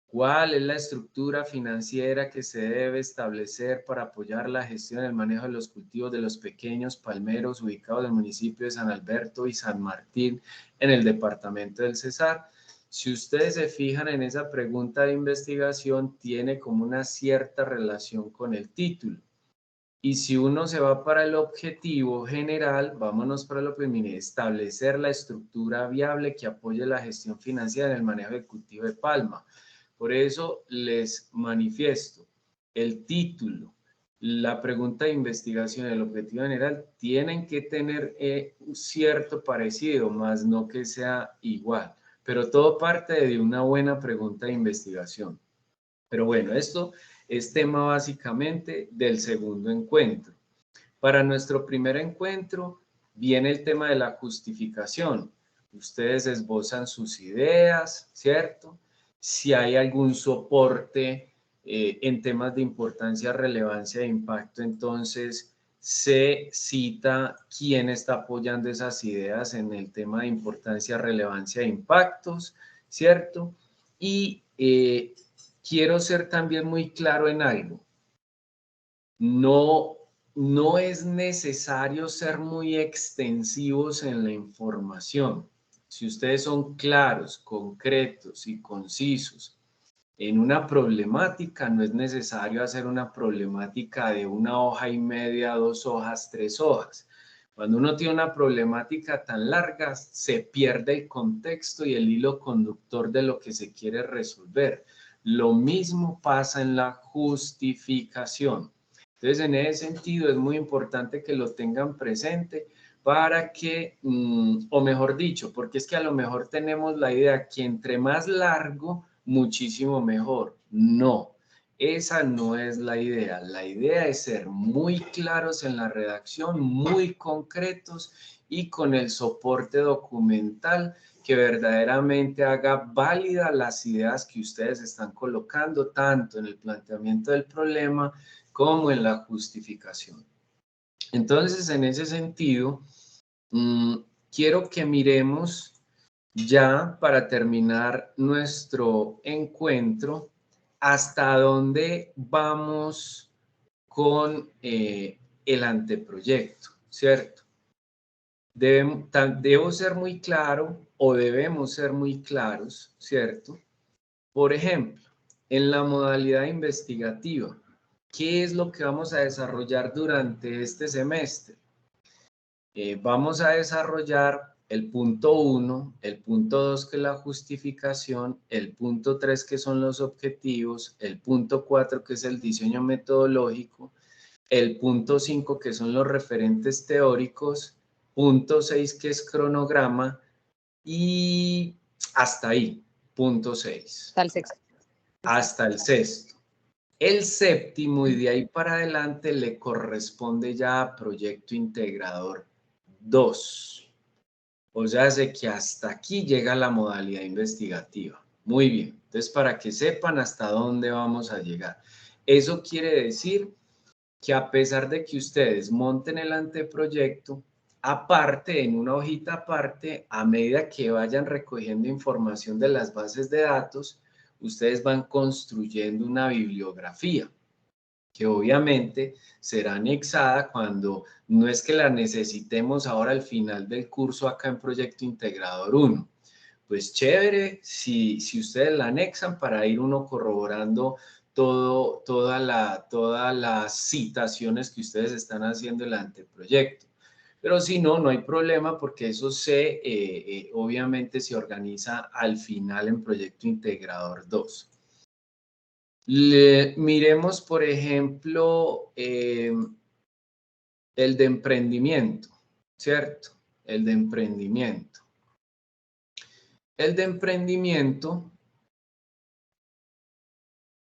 ¿Cuál es la estructura financiera que se debe establecer para apoyar la gestión y el manejo de los cultivos de los pequeños palmeros ubicados en el municipio de San Alberto y San Martín en el departamento del Cesar? Si ustedes se fijan en esa pregunta de investigación, tiene como una cierta relación con el título. Y si uno se va para el objetivo general, vámonos para lo primero, establecer la estructura viable que apoye la gestión financiera en el manejo del cultivo de palma. Por eso les manifiesto, el título, la pregunta de investigación, el objetivo general, tienen que tener un cierto parecido, más no que sea igual. Pero todo parte de una buena pregunta de investigación. Pero bueno, esto es tema básicamente del segundo encuentro. Para nuestro primer encuentro viene el tema de la justificación. Ustedes esbozan sus ideas, ¿cierto? Si hay algún soporte en temas de importancia, relevancia e impacto, entonces se cita quién está apoyando esas ideas en el tema de importancia, relevancia e impactos, ¿cierto? Y quiero ser también muy claro en algo. No es necesario ser muy extensivos en la información. Si ustedes son claros, concretos y concisos en una problemática, no es necesario hacer una problemática de 1,5 hojas, 2 hojas, 3 hojas. Cuando uno tiene una problemática tan larga, se pierde el contexto y el hilo conductor de lo que se quiere resolver. Lo mismo pasa en la justificación. Entonces, en ese sentido, es muy importante que lo tengan presente para que, o mejor dicho, porque es que a lo mejor tenemos la idea que entre más largo, muchísimo mejor. No, esa no es la idea. La idea es ser muy claros en la redacción, muy concretos y con el soporte documental que verdaderamente haga válida las ideas que ustedes están colocando, tanto en el planteamiento del problema como en la justificación. Entonces, en ese sentido, quiero que miremos ya para terminar nuestro encuentro hasta dónde vamos con el anteproyecto, ¿cierto? Debo ser muy claro o debemos ser muy claros, ¿cierto? Por ejemplo, en la modalidad investigativa, ¿qué es lo que vamos a desarrollar durante este semestre? Vamos a desarrollar el punto 1, el punto 2 que es la justificación, el punto 3 que son los objetivos, el punto 4 que es el diseño metodológico, el punto 5 que son los referentes teóricos, punto 6 que es cronograma y hasta ahí, punto 6. Hasta el sexto. Hasta el sexto. El séptimo y de ahí para adelante le corresponde ya a proyecto integrador 2. O sea, de que hasta aquí llega la modalidad investigativa. Muy bien. Entonces, para que sepan hasta dónde vamos a llegar. Eso quiere decir que a pesar de que ustedes monten el anteproyecto, aparte, en una hojita aparte, a medida que vayan recogiendo información de las bases de datos, ustedes van construyendo una bibliografía que obviamente será anexada cuando no es que la necesitemos ahora al final del curso acá en Proyecto Integrador 1. Pues chévere si ustedes la anexan para ir uno corroborando todas las citaciones que ustedes están haciendo en el anteproyecto. Pero si no, no hay problema porque eso obviamente se organiza al final en Proyecto Integrador 2. Miremos, por ejemplo, el de emprendimiento, ¿cierto? El de emprendimiento. El de emprendimiento,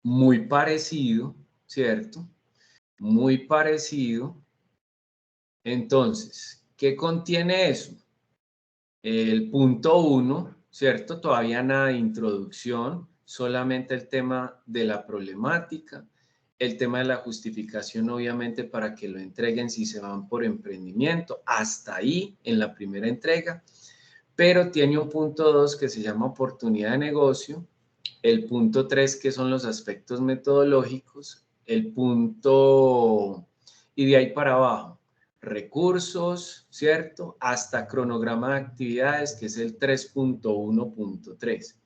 muy parecido, ¿cierto? Muy parecido. Entonces, ¿qué contiene eso? El punto 1, ¿cierto? Todavía nada de introducción, solamente el tema de la problemática. el tema de la justificación, obviamente, para que lo entreguen si se van por emprendimiento, hasta ahí en la primera entrega, pero tiene un punto 2 que se llama oportunidad de negocio, el punto 3 que son los aspectos metodológicos, el punto, y de ahí para abajo, recursos, ¿cierto? Hasta cronograma de actividades, que es el 3.1.3.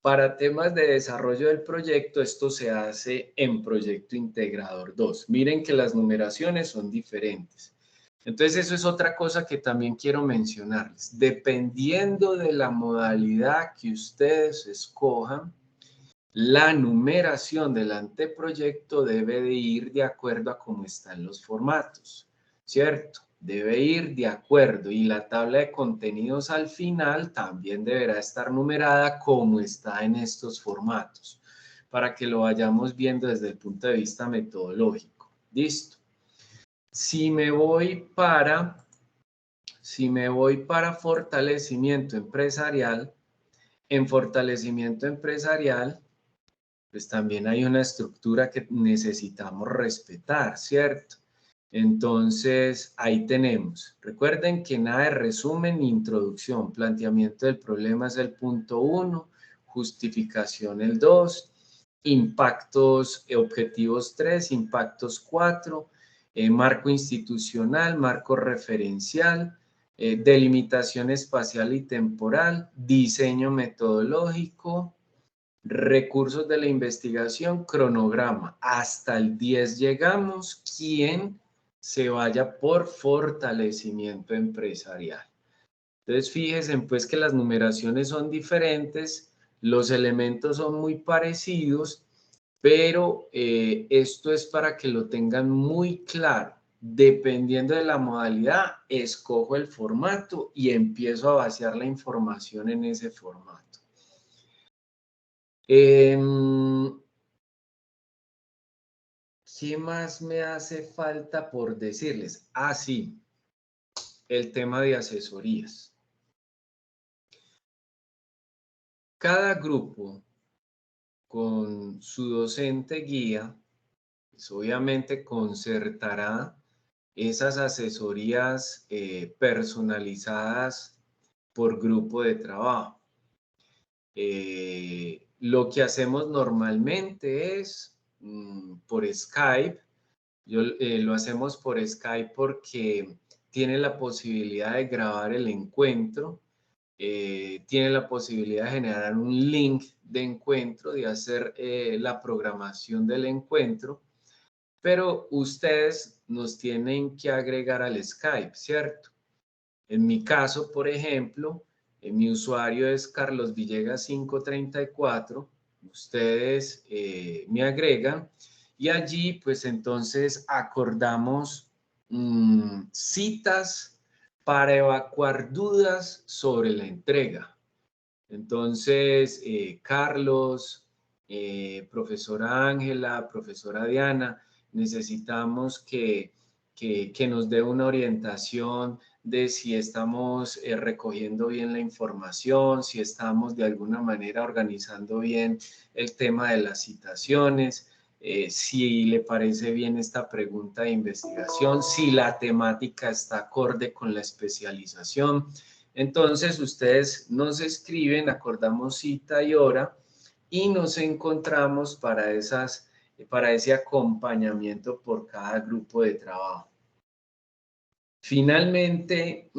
Para temas de desarrollo del proyecto, esto se hace en Proyecto Integrador 2. Miren que las numeraciones son diferentes. Entonces, eso es otra cosa que también quiero mencionarles. Dependiendo de la modalidad que ustedes escojan, la numeración del anteproyecto debe de ir de acuerdo a cómo están los formatos, ¿cierto? Debe ir de acuerdo, y la tabla de contenidos al final también deberá estar numerada como está en estos formatos, para que lo vayamos viendo desde el punto de vista metodológico. ¿Listo? Si me voy para fortalecimiento empresarial, en fortalecimiento empresarial, pues también hay una estructura que necesitamos respetar, ¿cierto? Entonces, ahí tenemos. Recuerden que nada de resumen ni introducción. Planteamiento del problema es el punto 1, justificación el 2, impactos, objetivos 3, impactos 4, marco institucional, marco referencial, delimitación espacial y temporal, diseño metodológico, recursos de la investigación, cronograma. Hasta el 10 llegamos. ¿Quién se vaya por fortalecimiento empresarial? Entonces, fíjense pues que las numeraciones son diferentes, los elementos son muy parecidos, pero esto es para que lo tengan muy claro. Dependiendo de la modalidad, escojo el formato y empiezo a vaciar la información en ese formato. ¿Qué más me hace falta por decirles? Ah, sí, el tema de asesorías. Cada grupo con su docente guía, pues obviamente concertará esas asesorías personalizadas por grupo de trabajo. Lo que hacemos normalmente es por Skype. Lo hacemos por Skype porque tiene la posibilidad de grabar el encuentro, tiene la posibilidad de generar un link de encuentro, de hacer la programación del encuentro, pero ustedes nos tienen que agregar al Skype, ¿cierto? En mi caso, por ejemplo, mi usuario es Carlos Villegas 534, ustedes me agregan y allí pues entonces acordamos citas para evacuar dudas sobre la entrega. Entonces, Carlos, profesora Ángela, profesora Diana, necesitamos que nos dé una orientación de si estamos recogiendo bien la información, si estamos de alguna manera organizando bien el tema de las citaciones, si le parece bien esta pregunta de investigación, si la temática está acorde con la especialización. Entonces, ustedes nos escriben, acordamos cita y hora y nos encontramos para ese acompañamiento por cada grupo de trabajo. Finalmente,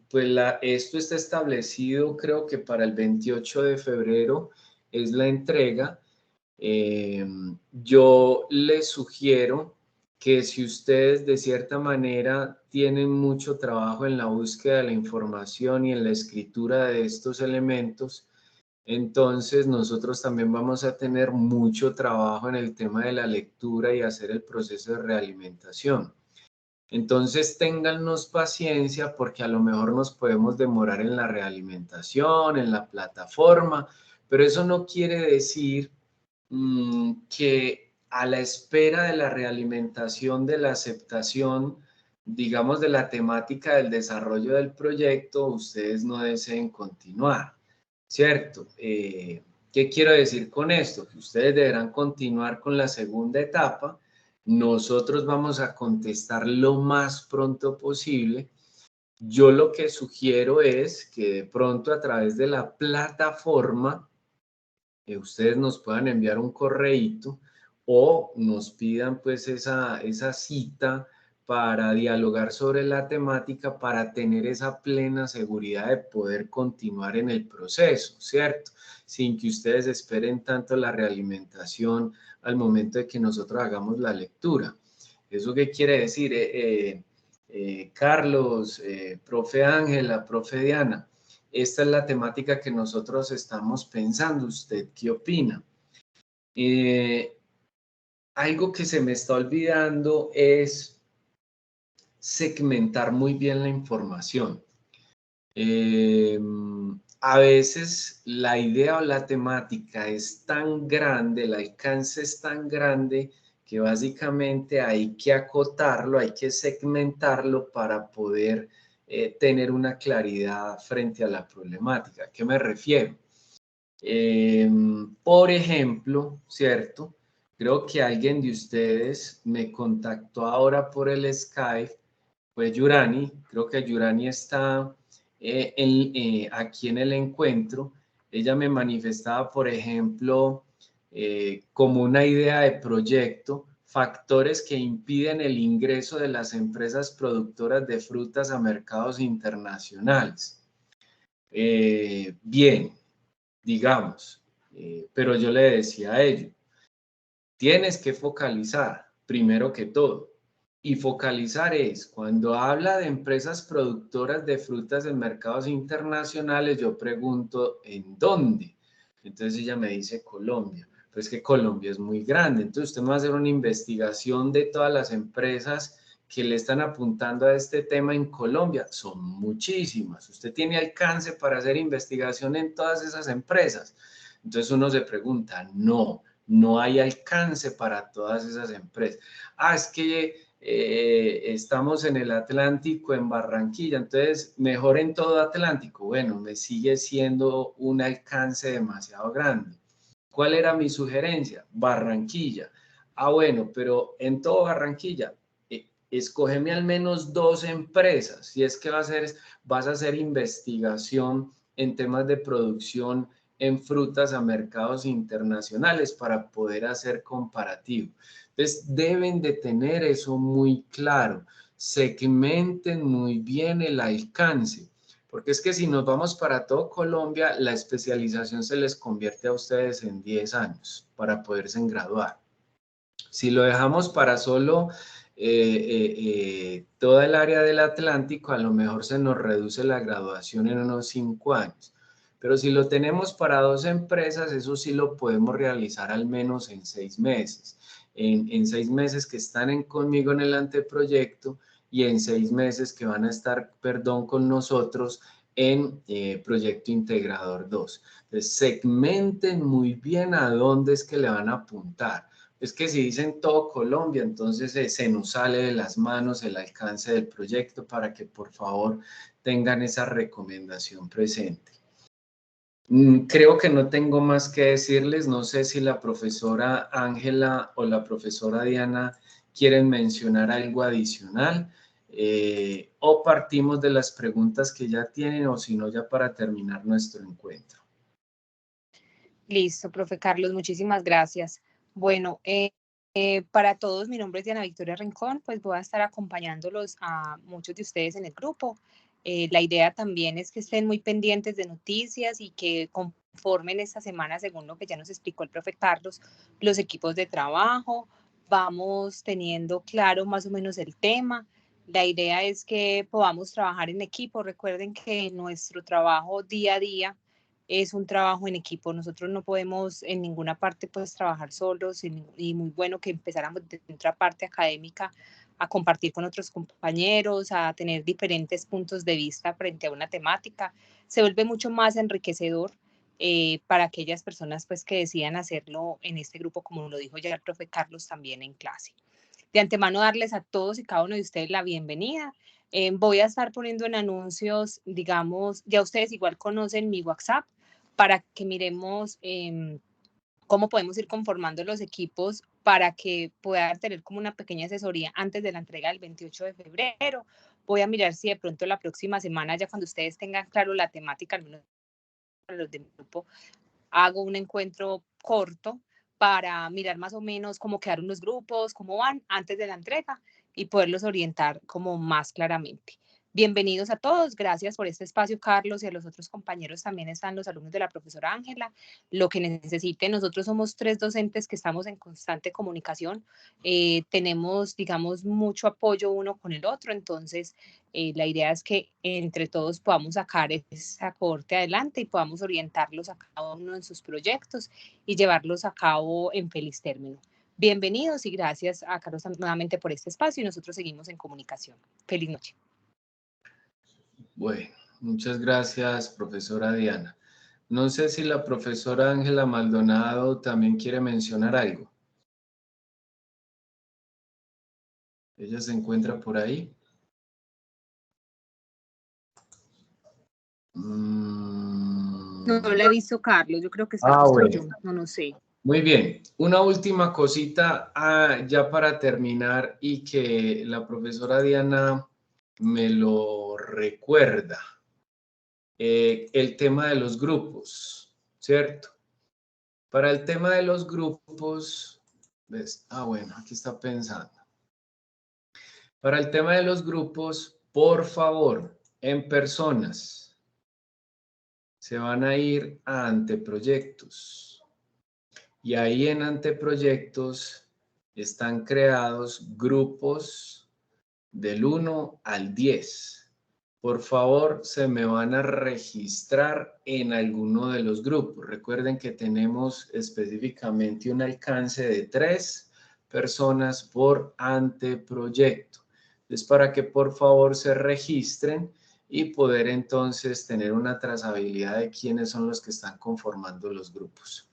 pues esto está establecido, creo que para el 28 de febrero es la entrega. Yo les sugiero que si ustedes de cierta manera tienen mucho trabajo en la búsqueda de la información y en la escritura de estos elementos, entonces nosotros también vamos a tener mucho trabajo en el tema de la lectura y hacer el proceso de realimentación. Entonces téngannos paciencia porque a lo mejor nos podemos demorar en la realimentación, en la plataforma, pero eso no quiere decir que a la espera de la realimentación, de la aceptación, digamos, de la temática del desarrollo del proyecto, ustedes no deseen continuar, ¿cierto? ¿Qué quiero decir con esto? Que ustedes deberán continuar con la segunda etapa. Nosotros vamos a contestar lo más pronto posible. Yo lo que sugiero es que de pronto a través de la plataforma ustedes nos puedan enviar un correíto o nos pidan pues esa cita para dialogar sobre la temática, para tener esa plena seguridad de poder continuar en el proceso, ¿cierto? Sin que ustedes esperen tanto la realimentación al momento de que nosotros hagamos la lectura. ¿Eso qué quiere decir? Carlos, profe Ángela, profe Diana, esta es la temática que nosotros estamos pensando. ¿Usted qué opina? Algo que se me está olvidando es segmentar muy bien la información. A veces la idea o la temática es tan grande, el alcance es tan grande que básicamente hay que acotarlo, hay que segmentarlo para poder tener una claridad frente a la problemática. ¿A qué me refiero? Por ejemplo, ¿cierto? Creo que alguien de ustedes me contactó ahora por el Skype, fue Yurani, creo que Yurani está aquí en el encuentro. Ella me manifestaba, por ejemplo, como una idea de proyecto, factores que impiden el ingreso de las empresas productoras de frutas a mercados internacionales. Bien, digamos, pero yo le decía a ellos, tienes que focalizar primero que todo. Y focalizar es, cuando habla de empresas productoras de frutas en mercados internacionales, yo pregunto, ¿en dónde? Entonces ella me dice Colombia. Pues que Colombia es muy grande. Entonces usted me va a hacer una investigación de todas las empresas que le están apuntando a este tema en Colombia. Son muchísimas. Usted tiene alcance para hacer investigación en todas esas empresas. Entonces uno se pregunta, no hay alcance para todas esas empresas. Es que estamos en el Atlántico, en Barranquilla, entonces mejor en todo Atlántico. Bueno, me sigue siendo un alcance demasiado grande. ¿Cuál era mi sugerencia? Barranquilla. Bueno, pero en todo Barranquilla, escógeme al menos 2 empresas. Si es que vas a hacer investigación en temas de producción en frutas a mercados internacionales para poder hacer comparativo. Entonces, deben de tener eso muy claro. Segmenten muy bien el alcance. Porque es que si nos vamos para todo Colombia, la especialización se les convierte a ustedes en 10 años para poderse graduar. Si lo dejamos para solo toda el área del Atlántico, a lo mejor se nos reduce la graduación en unos 5 años. Pero si lo tenemos para 2 empresas, eso sí lo podemos realizar al menos en 6 meses. En 6 meses que están conmigo en el anteproyecto y en 6 meses que van a estar, con nosotros en Proyecto Integrador 2. Entonces, segmenten muy bien a dónde es que le van a apuntar. Es que si dicen todo Colombia, entonces se nos sale de las manos el alcance del proyecto, para que por favor tengan esa recomendación presente. Creo que no tengo más que decirles. No sé si la profesora Ángela o la profesora Diana quieren mencionar algo adicional, o partimos de las preguntas que ya tienen, o si no, ya para terminar nuestro encuentro. Listo, profe Carlos, muchísimas gracias. Bueno, para todos, mi nombre es Diana Victoria Rincón, pues voy a estar acompañándolos a muchos de ustedes en el grupo. La idea también es que estén muy pendientes de noticias y que conformen esta semana, según lo que ya nos explicó el profe Carlos, los equipos de trabajo. Vamos teniendo claro más o menos el tema. La idea es que podamos trabajar en equipo. Recuerden que nuestro trabajo día a día es un trabajo en equipo. Nosotros no podemos en ninguna parte pues trabajar solos, y muy bueno que empezáramos de otra parte académica a compartir con otros compañeros, a tener diferentes puntos de vista frente a una temática. Se vuelve mucho más enriquecedor para aquellas personas pues que decidan hacerlo en este grupo, como lo dijo ya el profe Carlos también en clase. De antemano, darles a todos y cada uno de ustedes la bienvenida. Voy a estar poniendo en anuncios, digamos, ya ustedes igual conocen mi WhatsApp, para que miremos cómo podemos ir conformando los equipos para que puedan tener como una pequeña asesoría antes de la entrega del 28 de febrero. Voy a mirar si de pronto la próxima semana, ya cuando ustedes tengan claro la temática, al menos los de mi grupo, hago un encuentro corto para mirar más o menos cómo quedaron los grupos, cómo van antes de la entrega y poderlos orientar como más claramente. Bienvenidos a todos, gracias por este espacio, Carlos, y a los otros compañeros también están los alumnos de la profesora Ángela. Lo que necesiten, nosotros somos 3 docentes que estamos en constante comunicación, tenemos, digamos, mucho apoyo uno con el otro, entonces la idea es que entre todos podamos sacar esa cohorte adelante y podamos orientarlos a cada uno en sus proyectos y llevarlos a cabo en feliz término. Bienvenidos y gracias a Carlos nuevamente por este espacio y nosotros seguimos en comunicación. Feliz noche. Bueno, muchas gracias, profesora Diana. No sé si la profesora Ángela Maldonado también quiere mencionar algo. ¿Ella se encuentra por ahí? No la he visto, Carlos, yo creo que está bueno. no sé. Muy bien, una última cosita ya para terminar y que la profesora Diana me lo recuerda. El tema de los grupos, ¿cierto? Para el tema de los grupos, ¿ves? Bueno, aquí está pensando. Para el tema de los grupos, por favor, en personas, se van a ir a anteproyectos. Y ahí en anteproyectos están creados grupos del 1 al 10. Por favor, se me van a registrar en alguno de los grupos. Recuerden que tenemos específicamente un alcance de 3 personas por anteproyecto. Es para que por favor se registren y poder entonces tener una trazabilidad de quiénes son los que están conformando los grupos.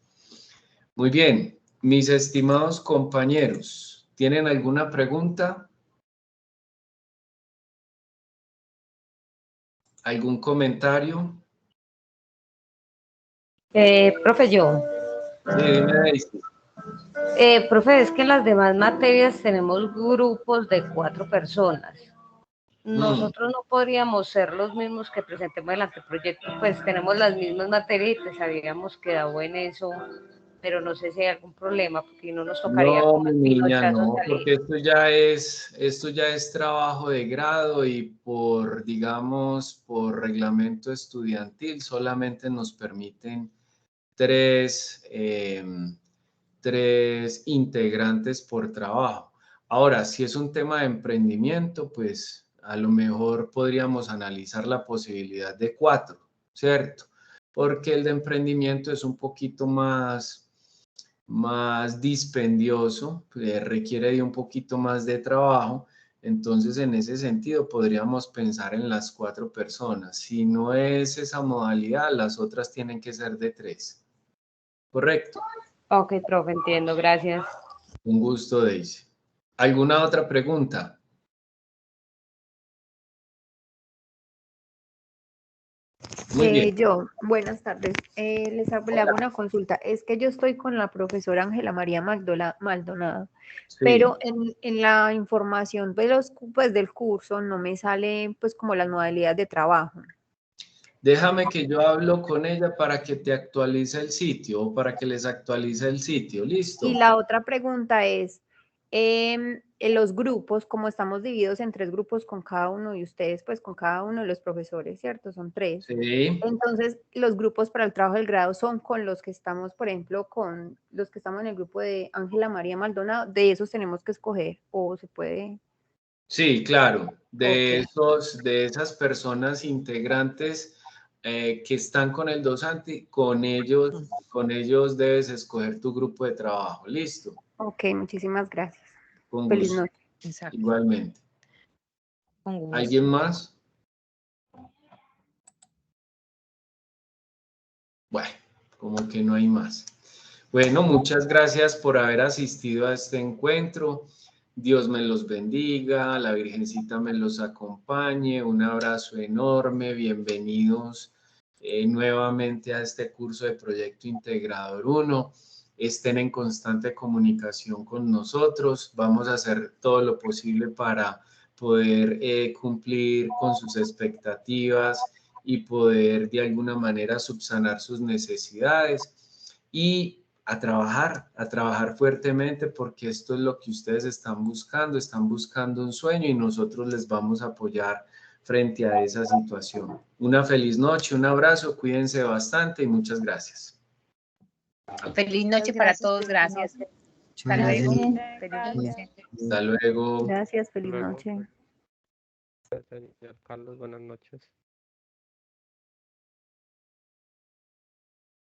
Muy bien, mis estimados compañeros, ¿tienen alguna pregunta? ¿Algún comentario? Profe, yo. Sí, dime, Daisy. Profe, es que en las demás materias tenemos grupos de 4 personas. Nosotros no podríamos ser los mismos que presentemos el anteproyecto, pues tenemos las mismas materias y pues habíamos quedado en eso, pero no sé si hay algún problema, porque no nos tocaría No, como mi el niña, pinochazo no, salir. porque esto ya es trabajo de grado y por, digamos, por reglamento estudiantil solamente nos permiten 3 integrantes por trabajo. Ahora, si es un tema de emprendimiento, pues a lo mejor podríamos analizar la posibilidad de 4, ¿cierto? Porque el de emprendimiento es un poquito más dispendioso, requiere de un poquito más de trabajo. Entonces, en ese sentido, podríamos pensar en las 4 personas. Si no es esa modalidad, las otras tienen que ser de 3. ¿Correcto? Ok, profe, entiendo, gracias. Un gusto, Daisy. ¿Alguna otra pregunta? Muy bien. Yo, buenas tardes. Le hago una consulta. Es que yo estoy con la profesora Ángela María Maldonado, Sí. pero en la información pues, del curso no me sale pues como las modalidades de trabajo. Déjame que yo hablo con ella para que te actualice el sitio o para que les actualice el sitio. ¿Listo? Y la otra pregunta es, en los grupos, como estamos divididos en 3 grupos con cada uno de ustedes, pues con cada uno de los profesores, ¿cierto? Son 3. Sí. Entonces, los grupos para el trabajo del grado son con los que estamos, por ejemplo, con los que estamos en el grupo de Ángela María Maldonado, de esos tenemos que escoger, o se puede. Sí, claro. De Ok. esas personas integrantes que están con el docente, con ellos debes escoger tu grupo de trabajo. ¿Listo? Ok, muchísimas gracias. Con Feliz gusto. noche. Exacto. Igualmente. Con gusto. ¿Alguien más? Bueno, como que no hay más. Bueno, muchas gracias por haber asistido a este encuentro. Dios me los bendiga, la Virgencita me los acompañe. Un abrazo enorme, bienvenidos nuevamente a este curso de Proyecto Integrador 1. Estén en constante comunicación con nosotros. Vamos a hacer todo lo posible para poder cumplir con sus expectativas y poder de alguna manera subsanar sus necesidades y a trabajar fuertemente, porque esto es lo que ustedes están buscando un sueño y nosotros les vamos a apoyar frente a esa situación. Una feliz noche, un abrazo, cuídense bastante y muchas gracias. Feliz noche para todos, gracias. Hasta luego. Feliz noche. Hasta luego. Gracias, feliz Luego. noche. Señor Carlos, buenas noches.